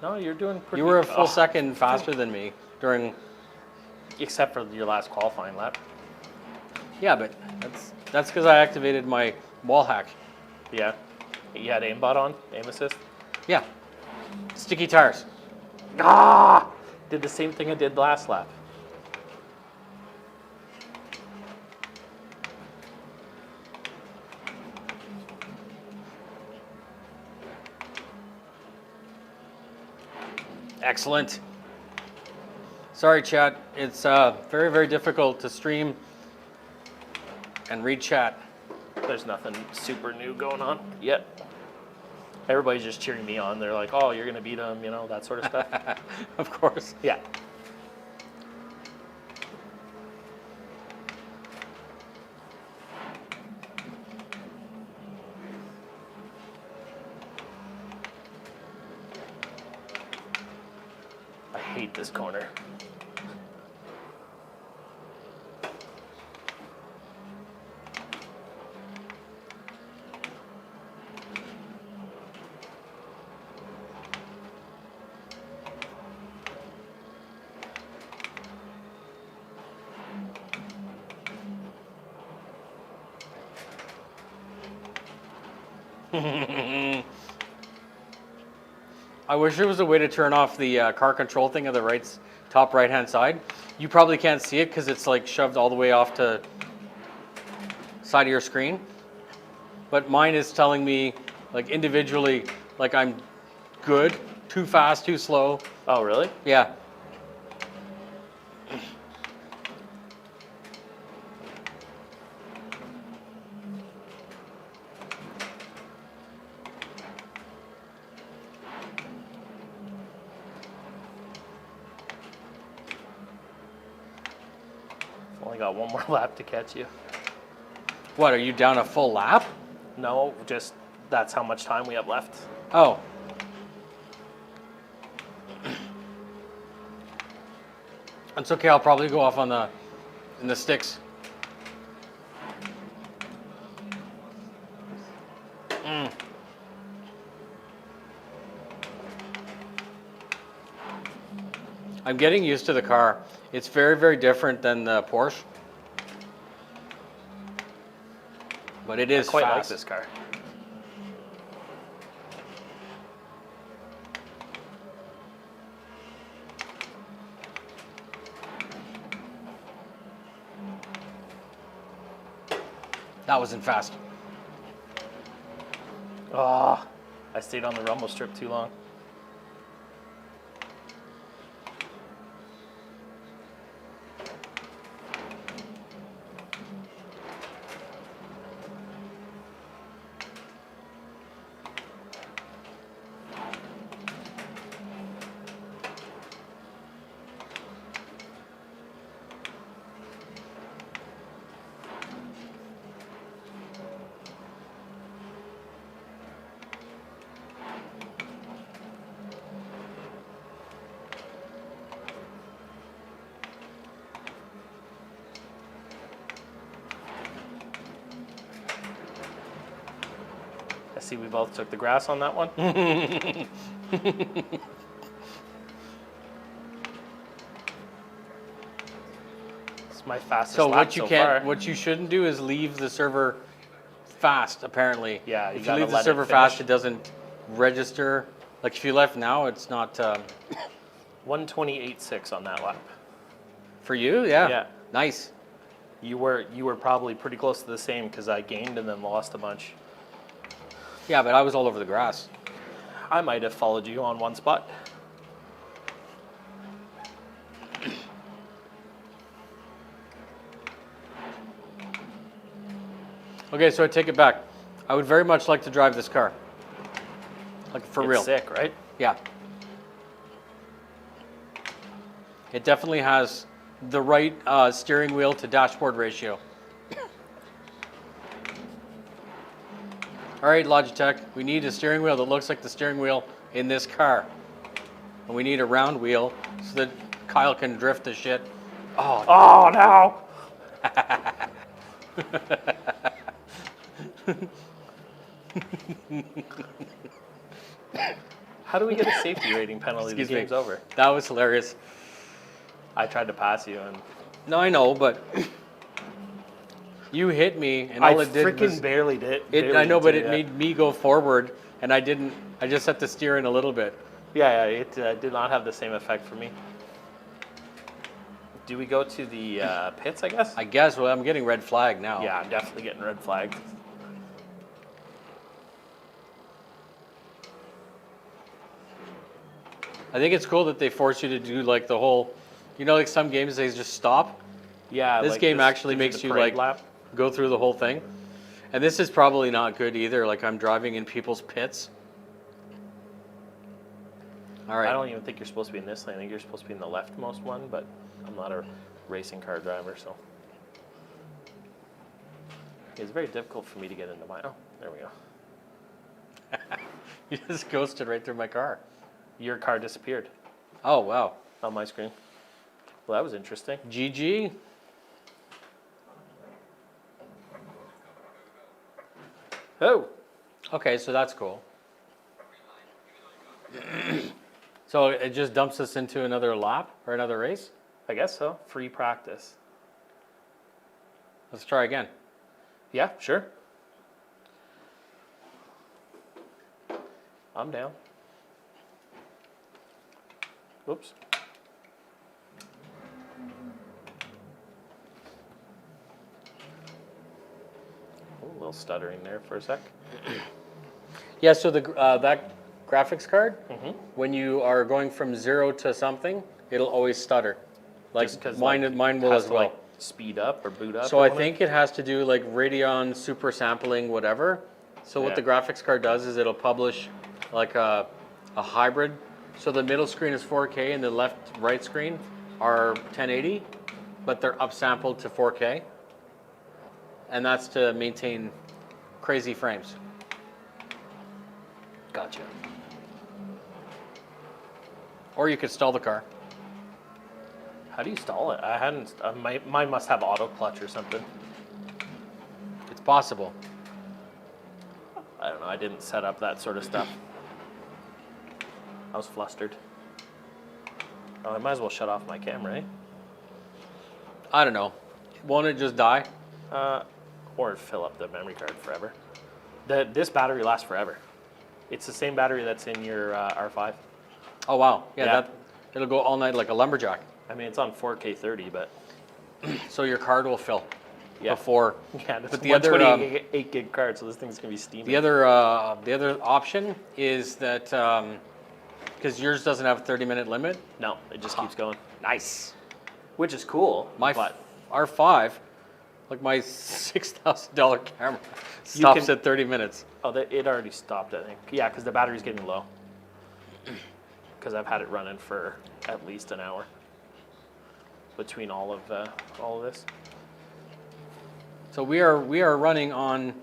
No, you're doing pretty You were a full second faster than me during. Except for your last qualifying lap. Yeah, but that's because I activated my wall hack. Yeah. You had aimbot on, aim assist. Yeah. Sticky tires. Ah! Did the same thing I did last lap. Excellent. Sorry, chat. It's very, very difficult to stream and read chat. There's nothing super new going on yet. Everybody's just cheering me on. They're like, oh, you're going to beat him, you know, that sort of stuff. Of course. Yeah. I hate this corner. I wish there was a way to turn off the car control thing on the top right hand side. You probably can't see it because it's like shoved all the way off to side of your screen. But mine is telling me like individually, like I'm good, too fast, too slow. Oh, really? Yeah. Only got one more lap to catch you. What, are you down a full lap? No, just that's how much time we have left. Oh. It's okay, I'll probably go off on in the sticks. I'm getting used to the car. It's very, very different than the Porsche. But it is I quite like fast. this car. That wasn't fast. Oh, I stayed on the rumble strip too long. I see we both took the grass on that one. It's my fastest So lap so far. what you shouldn't do is leave the server fast. Apparently, Yeah, you if you gotta leave the let it server fast, finish. it doesn't register. Like if you left now, it's not 128.6 on that lap. for you. Yeah. Yeah. Nice. You were probably pretty close to the same because I gained and then lost a bunch. Yeah, but I was all over the grass. I might have followed you on one spot. Okay, so I take it back. I would very much like to drive this car. Like for It's real. sick, right? Yeah. It definitely has the right steering wheel to dashboard ratio. All right, Logitech, we need a steering wheel that looks like the steering wheel in this car. And we need a round wheel so that Kyle can drift the shit. Oh, Oh no! How do we get a safety rating penalty? excuse The me. game's over. That was hilarious. I tried to pass you and No, I know, but You hit me, and I all it did freaking was barely did. it. Barely I know, but did, it yeah. made me go forward, and I didn't. I just had to steer in a little bit. Yeah, it did not have the same effect for me. Do we go to the pits, I guess? I guess. Well, I'm getting red flag now. Yeah, I'm definitely getting red flagged. I think it's cool that they force you to do like the whole, like some games they just stop. Yeah, This like game actually gives makes the you parade like lap. go through the whole thing. And this is probably not good either. Like I'm driving in people's pits. All right. I don't even think you're supposed to be in this lane. I think you're supposed to be in the leftmost one, but I'm not a racing car driver, so. It's very difficult for me to get into my. Oh, there we go. You just ghosted right through my car. Your car disappeared Oh wow. on my screen. Well, that was interesting. GG. Oh, Okay, so that's cool. So it just dumps us into another lap or another race? I guess so. Free practice. Let's try again. Yeah, sure. I'm down. Oops. Oh, a little stuttering there for a sec. Yeah, so the that graphics card, Mm-hmm. when you are going from 0 to something, it'll always stutter. Like Just 'cause, mine, like, mine will has as to, well. like, speed up or boot up. So or I whatever. think it has to do like Radeon super sampling, whatever. So what Yeah. the graphics card does is it'll publish like a hybrid. So the middle screen is 4K and the right screen are 1080, but they're upsampled to 4K. And that's to maintain crazy frames. Gotcha. Or you could stall the car. How do you stall it? I hadn't. Mine must have auto clutch or something. It's possible. I don't know. I didn't set up that sort of stuff. I was flustered. Oh, I might as well shut off my camera, eh? I don't know. Won't it just die? Or fill up the memory card forever. This battery lasts forever. It's the same battery that's in your R5. Oh wow. Yeah, Yeah. it'll go all night like a lumberjack. I mean, it's on 4K 30, but So your card will fill yeah. before. Yeah, that's But the other 128 gig card, so this thing's gonna be steaming. the other option is that because yours doesn't have a 30-minute limit. No, it just keeps going, Nice. which is cool. My but R5, like my $6,000 camera, stops at 30 minutes. it already stopped, I think. Yeah, because the battery's getting low. Because I've had it running for at least an hour between all of this. So we are running on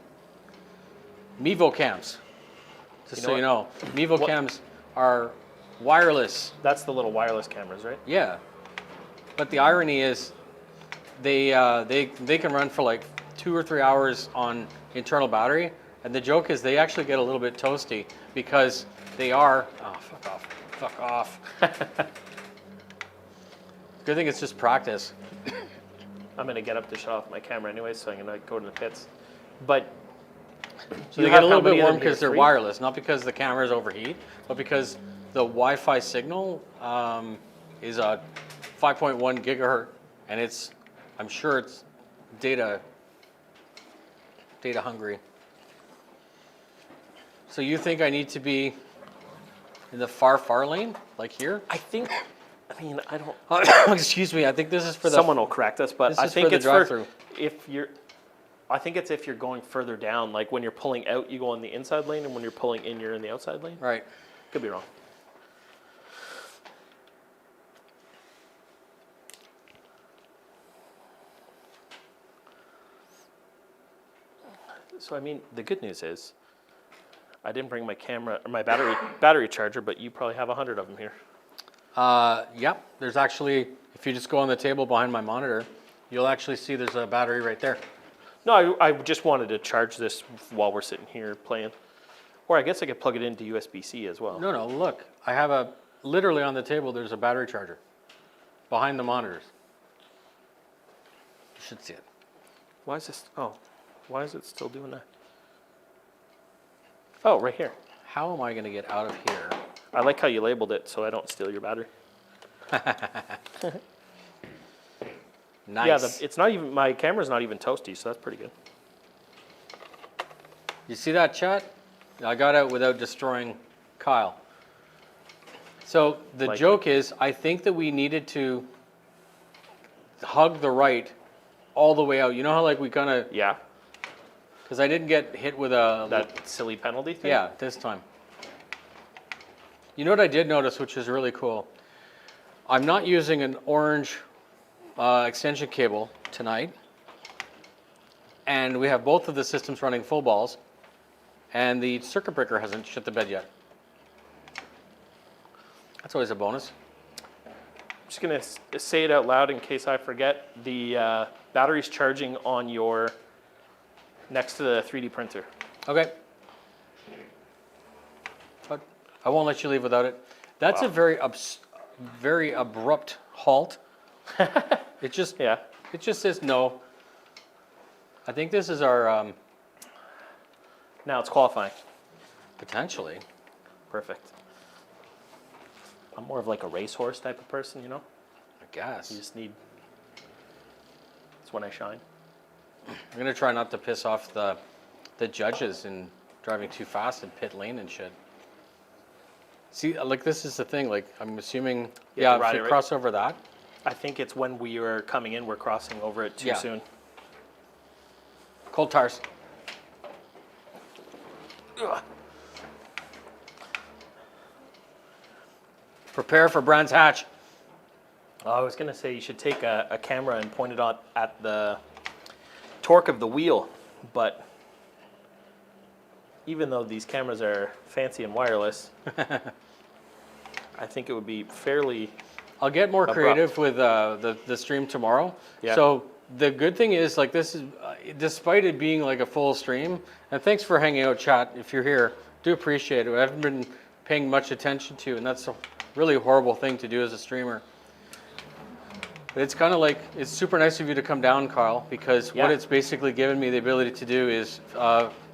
Mevo cams. Just You know so you know, Mevo cams are wireless. That's the little wireless cameras, right? Yeah, but the irony is, they can run for like 2 or 3 hours on internal battery, and the joke is they actually get a little bit toasty because they are. Oh, fuck off. Good thing it's just practice. I'm gonna get up to shut off my camera anyway, so I'm gonna go to the pits. But So you they have get a how little many bit of warm them here? because they're 3? wireless, not because the cameras overheat, but because the Wi-Fi signal is a 5.1 gigahertz, and I'm sure it's data hungry. So you think I need to be in the far lane, like here? I mean, I don't. Excuse me. I think this is for the. Someone will correct us, but This I is think for the it's drive-through. if you're. I think it's if you're going further down, like when you're pulling out, you go on the inside lane, and when you're pulling in, you're in the outside lane. Right. Could be wrong. So I mean, the good news is, I didn't bring my camera or my battery charger, but you probably have 100 of them here. Yep. There's actually, if you just go on the table behind my monitor, you'll actually see there's a battery right there. No, I just wanted to charge this while we're sitting here playing. Or I guess I could plug it into USB-C as well. No, look. I have literally on the table, there's a battery charger behind the monitors. You should see it. Why is this? Oh, why is it still doing that? Oh, right here. How am I going to get out of here? I like how you labeled it so I don't steal your battery. Nice. Yeah, it's not even, my camera's not even toasty, so that's pretty good. You see that, chat? I got out without destroying Kyle. So the Like joke is, I think that we needed to hug the right all the way out. You know how like we kind of, Yeah, because I didn't get hit with a, that silly penalty thing? yeah, this time. You know what I did notice, which is really cool? I'm not using an orange extension cable tonight. And we have both of the systems running full balls. And the circuit breaker hasn't shit the bed yet. That's always a bonus. I'm just going to say it out loud in case I forget. The battery's charging on your, next to the 3D printer. Okay. But I won't let you leave without it. That's Wow. a very abrupt halt. It just Yeah. It just says no. I think this is our Now it's qualifying. potentially. Perfect. I'm more of like a racehorse type of person, you know? I guess. You just need, that's when I shine. I'm gonna try not to piss off the judges in driving too fast in pit lane and shit. See, like this is the thing. Like I'm assuming, Yeah, yeah, if you cross over that. I think it's when we are coming in, we're crossing over it too soon. Cold tires. Ugh. Prepare for Brands Hatch. I was going to say you should take a camera and point it at the torque of the wheel, but even though these cameras are fancy and wireless, I think it would be fairly... I'll get more abrupt. creative with the stream tomorrow. Yeah. So the good thing is, like, this is, despite it being like a full stream, and thanks for hanging out, chat, if you're here, do appreciate it. I haven't been paying much attention to, and that's a really horrible thing to do as a streamer. But it's kind of like, it's super nice of you to come down, Kyle, because what it's basically given me the ability to do is,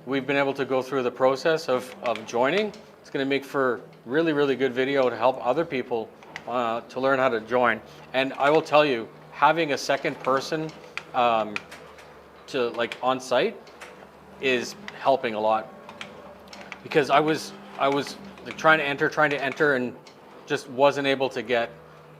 we've been able to go through the process of joining. It's going to make for really, really good video to help other people to learn how to join. And I will tell you, having a second person to like on site is helping a lot, because I was like trying to enter and just wasn't able to get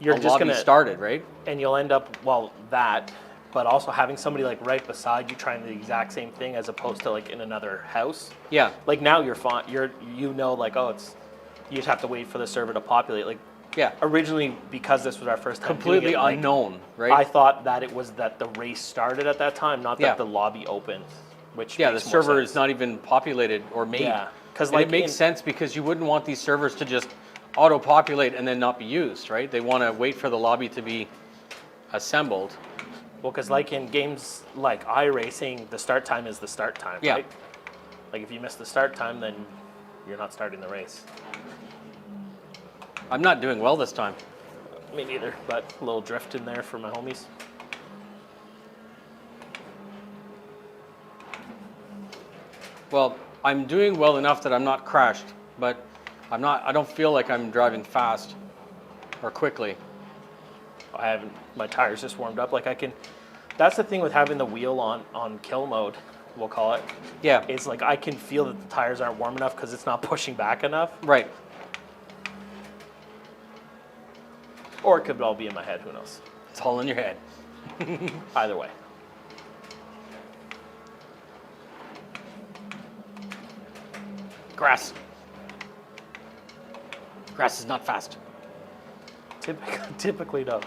You're a just lobby gonna started, right? And you'll end up, well, that, but also having somebody like right beside you trying the exact same thing as opposed to like in another house. Yeah. Like now you're fine. You know, like, oh, it's, you just have to wait for the server to populate. Like Yeah. originally, because this was our first time Completely doing it, like, unknown, right? I thought that it was that the race started at that time, not that Yeah. the lobby opened. Which Yeah, the makes more server sense. is not even populated or made. Yeah, because And like it makes sense because you wouldn't want these servers to just auto-populate and then not be used, right? They want to wait for the lobby to be assembled. Well, because like in games like iRacing, the start time is the start time, Yeah. right? Like if you miss the start time, then you're not starting the race. I'm not doing well this time. Me neither, but a little drift in there for my homies. Well, I'm doing well enough that I'm not crashed, but I don't feel like I'm driving fast or quickly. I haven't, my tires just warmed up. Like I can, that's the thing with having the wheel on kill mode, we'll call it. Yeah. It's like I can feel that the tires aren't warm enough because it's not pushing back enough. Right. Or it could all be in my head, who knows? It's all in your head. Either way. Grass. Grass is not fast. Typically no.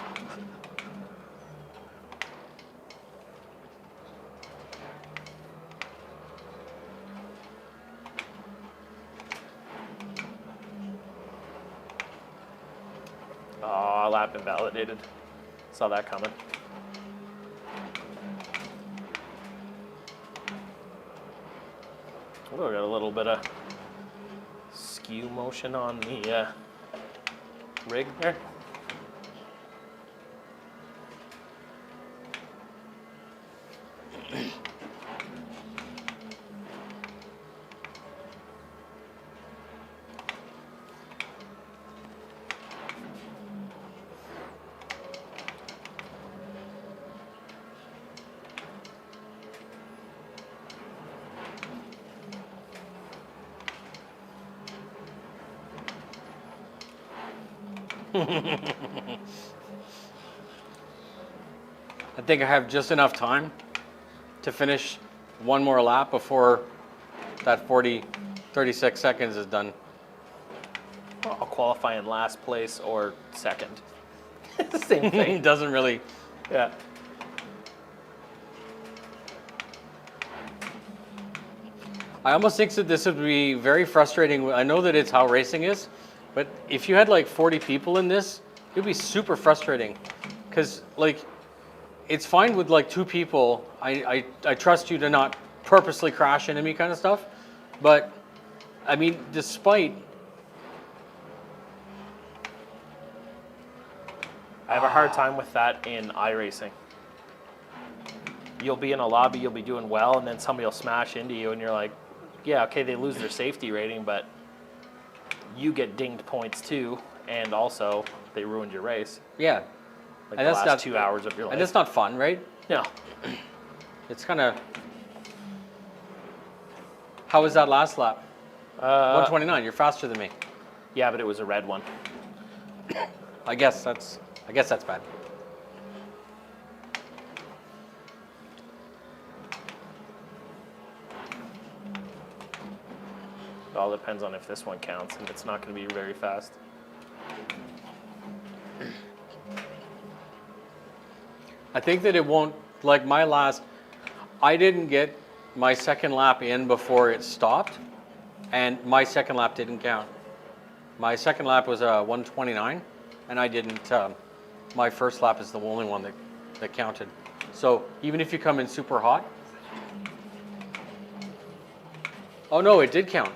Oh, lap invalidated. Saw that coming. Oh, got a little bit of skew motion on the rig there. I think I have just enough time to finish one more lap before that 36 seconds is done. Well, I'll qualify in last place or second. Same thing. Doesn't really. Yeah. I almost think that this would be very frustrating. I know that it's how racing is, but if you had like 40 people in this, it would be super frustrating. Because like, it's fine with like 2 people. I trust you to not purposely crash into me kind of stuff. But I mean, despite. I have a hard time with that in iRacing. You'll be in a lobby, you'll be doing well, and then somebody will smash into you, and you're like, yeah, okay, they lose their safety rating, but you get dinged points too, and also they ruined your race. Yeah. Like And the that's last not 2 hours of your life. And it's not fun, right? No. It's kind of. How was that last lap? 129. You're faster than me. Yeah, but it was a red one. I guess that's bad. It all depends on if this one counts, and it's not going to be very fast. I think that it won't, like my last, I didn't get my second lap in before it stopped, and my second lap didn't count. My second lap was 129, and I didn't, my first lap is the only one that counted. So even if you come in super hot, oh no, it did count.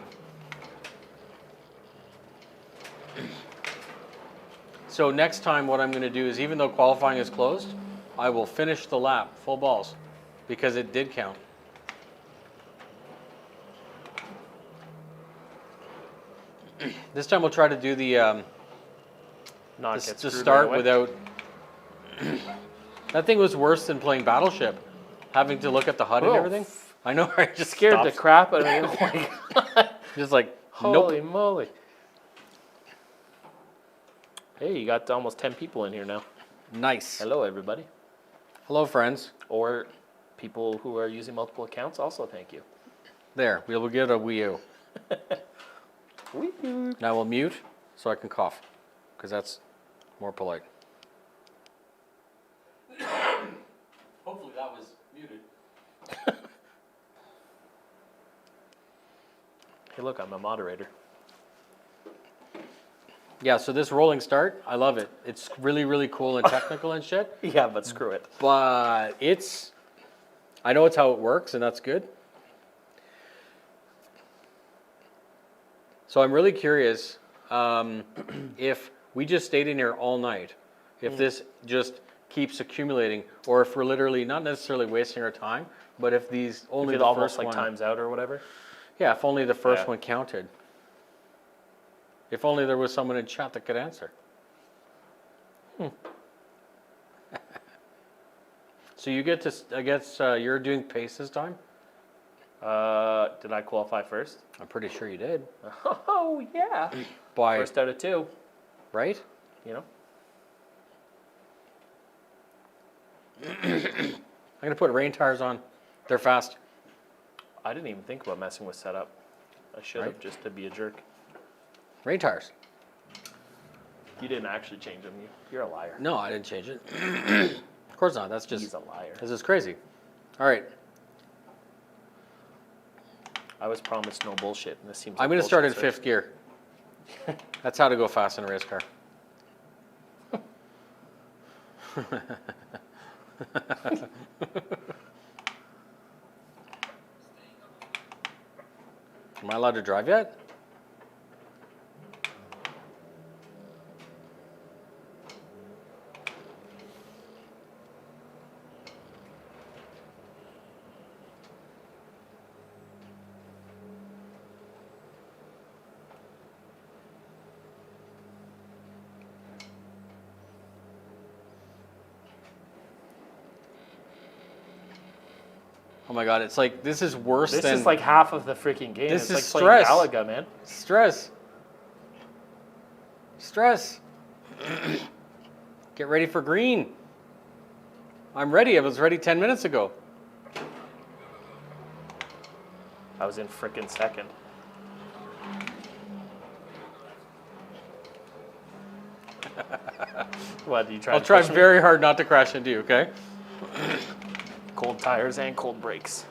So next time what I'm going to do is, even though qualifying is closed, I will finish the lap full balls because it did count. This time we'll try to do the Not get to screwed start right away. without. That thing was worse than playing Battleship, having to look at the HUD and Oh. everything. I know, right? Just Scared the stops. crap out of me. Oh my God. Just like Holy nope. moly. Hey, you got almost 10 people in here now. Nice. Hello, everybody. Hello, friends. Or people who are using multiple accounts, also thank you. There, we will get a Wii U. Woo-hoo. Now we'll mute so I can cough, because that's more polite. Hopefully that was muted. Hey, look, I'm a moderator. Yeah, so this rolling start, I love it. It's really, really cool and technical and shit. Yeah, but screw it. But I know it's how it works, and that's good. So I'm really curious if we just stayed in here all night, if this just keeps accumulating, or if we're literally not necessarily wasting our time, but if these only If it the almost first like one, times out or whatever. yeah, if only the first Yeah. one counted. If only there was someone in chat that could answer. So you get to, I guess you're doing pace this time? Did I qualify first? I'm pretty sure you did. Oh, yeah. By, First out of 2, right? you know? I'm going to put rain tires on. They're fast. I didn't even think about messing with setup. I should have, Right. just to be a jerk. Rain tires. You didn't actually change them. You're a liar. No, I didn't change it. Of course not. That's He's just, a liar. this is crazy. All right. I was promised no bullshit, and this seems I'm like going to start in bullshit, 5th gear. That's how to go fast in a race car. Am I allowed to drive yet? Oh my God, it's like, this is worse This than... is like half of the freaking game. This It's is like playing stress. Galaga, man. Stress. Stress. Get ready for green. I'm ready. I was ready 10 minutes ago. I was in frickin' second. What, you try I'll to try push me? very hard not to crash into you, okay? Cold tires and cold brakes.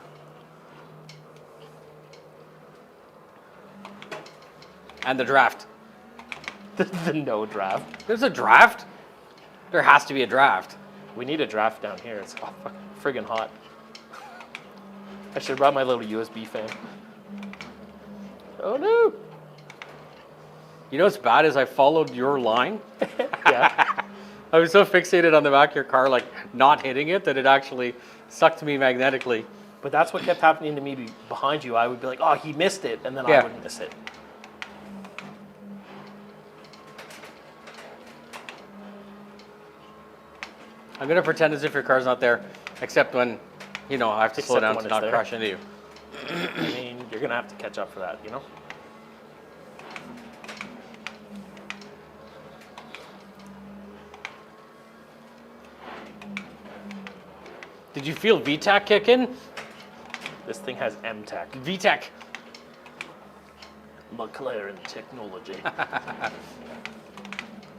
And the draft. The no draft. There's a draft? There has to be a draft. We need a draft down here. It's friggin' hot. I should have brought my little USB fan. Oh no! You know what's bad is I followed your line. Yeah. I was so fixated on the back of your car, like not hitting it, that it actually sucked me magnetically. But that's what kept happening to me behind you. I would be like, oh, he missed it, and then Yeah. I would miss it. I'm gonna pretend as if your car's not there, except when, you know, I have to slow Except down when to it's not there. crash into you. I mean, you're gonna have to catch up for that, you know? Did you feel VTAC kick in? This thing has MTech. VTAC. Mclaren technology.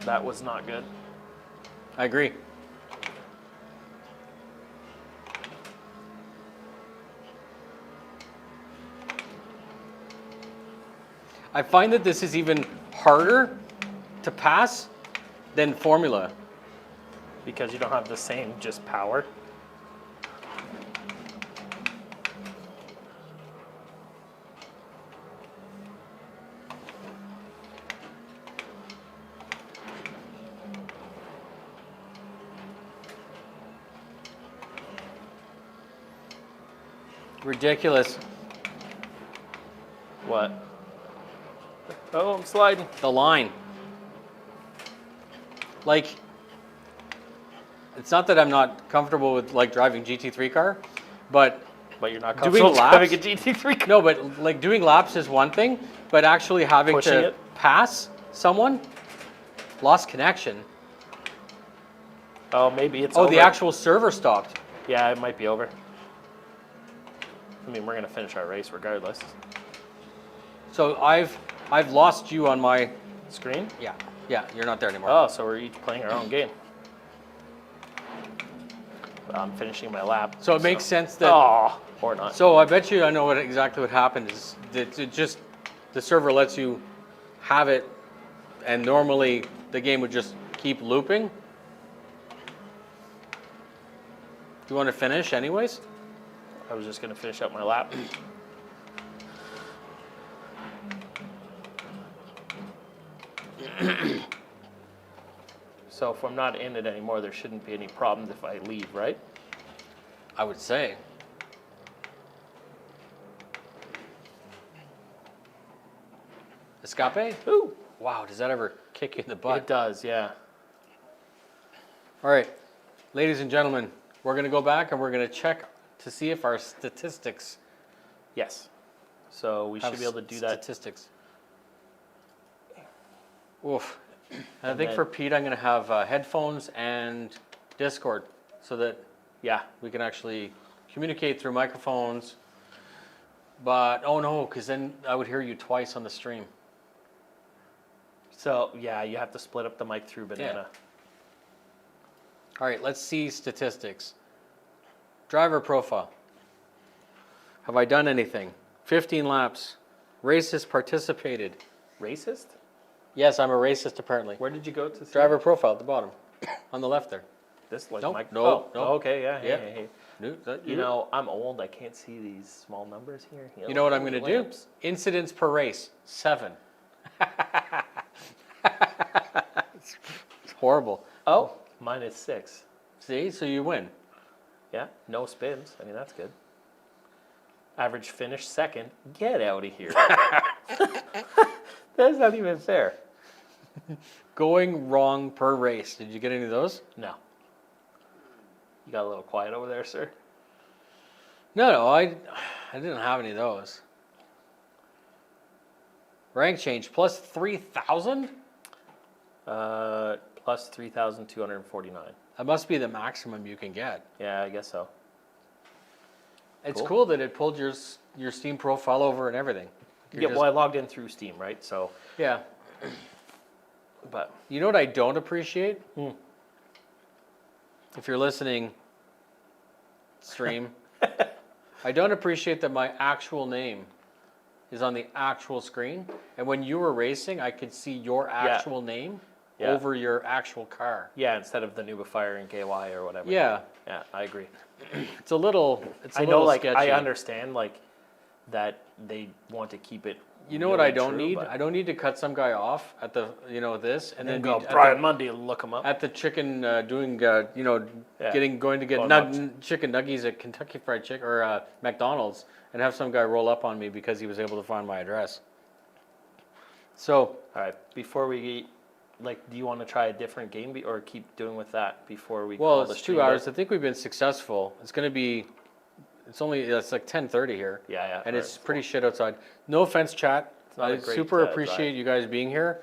That was not good. I agree. I find that this is even harder to pass than Formula. Because you don't have the same just power. Ridiculous. What? Oh, I'm sliding. The line. Like, it's not that I'm not comfortable with like driving GT3 car, but But you're not Doing comfortable laps? driving a GT3 car. no, but like doing laps is one thing, but actually having Pushing to it? pass someone, lost connection. Oh, maybe it's Oh, over. the actual server stopped. Yeah, it might be over. I mean, we're gonna finish our race regardless. So I've lost you on my Screen? yeah, you're not there anymore. Oh, so we're each playing our own game. I'm finishing my lap. So it makes sense that. Oh, or not. So I bet you I know exactly what happened is that it just the server lets you have it, and normally the game would just keep looping. Do you want to finish anyways? I was just gonna finish up my lap. So if I'm not in it anymore, there shouldn't be any problems if I leave, right? I would say. Escape? Ooh, Wow, does that ever kick you in the butt? it does, yeah. All right, ladies and gentlemen, we're going to go back and we're going to check to see if our statistics Yes. So we should have be able to do that. statistics. Oof. And I And think then- for Pete, I'm going to have headphones and Discord so that Yeah. we can actually communicate through microphones. But, oh no, because then I would hear you twice on the stream. So yeah, you have to split up the mic through banana. All right, let's see statistics. Driver profile. Have I done anything? 15 laps. Races participated. Racist? Yes, I'm a racist apparently. Where did you go to see Driver profile at the bottom, on the left there. this? Like Nope, mic? no, Oh, no. okay, yeah, Yeah. hey. No, that You know, I'm old. I can't see these small numbers here. You know what I'm going to do? lamps. Incidents per race, 7. It's horrible. Oh, mine is 6. See, so you win. Yeah, no spins. I mean, that's good. Average finish second. Get out of here. That's not even fair. Going wrong per race. Did you get any of those? No. You got a little quiet over there, sir? No, I didn't have any of those. Rank change plus 3,000? Plus 3,249. That must be the maximum you can get. Yeah, I guess so. It's Cool. cool that it pulled your Steam profile over and everything. Yeah, well, I logged in through Steam, right? So, Yeah. but You know what I don't appreciate? If you're listening, stream, I don't appreciate that my actual name is on the actual screen. And when you were racing, I could see your actual name over your actual car. yeah, instead of the Noobifier and KY or whatever. Yeah. Yeah, I agree. It's a little I know, like, sketchy. I understand, like, that they want to keep it. You know what really I don't true, need? but- I don't need to cut some guy off at the, this, and then go be Brian Mundy, look him up. at the chicken doing, going to get Going chicken nuggies at Kentucky Fried Chicken or McDonald's, and have some guy roll up on me because he was able to find my address. So, All right, before we, like, do you want to try a different game or keep doing with that before we? well, call it's the 2 hours. I think we've been successful. It's going to be. It's like 10:30 here. Yeah, And or it's pretty shit outside. No offense, chat. not a I great, super drive. appreciate you guys being here.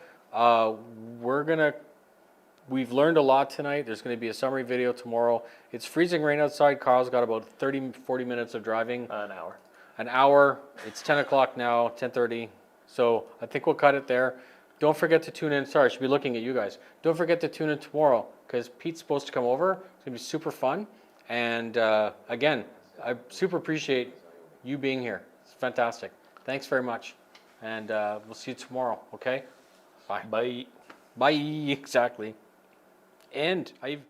We've learned a lot tonight. There's going to be a summary video tomorrow. It's freezing rain outside. Carl's got about 30, 40 minutes of driving. An hour. An hour. It's 10 o'clock now, 10:30. So I think we'll cut it there. Don't forget to tune in. Sorry, I should be looking at you guys. Don't forget to tune in tomorrow because Pete's supposed to come over. It's going to be super fun. And again, I super appreciate you being here. It's fantastic. Thanks very much. And we'll see you tomorrow, okay? Bye. Bye. Bye, exactly. And I've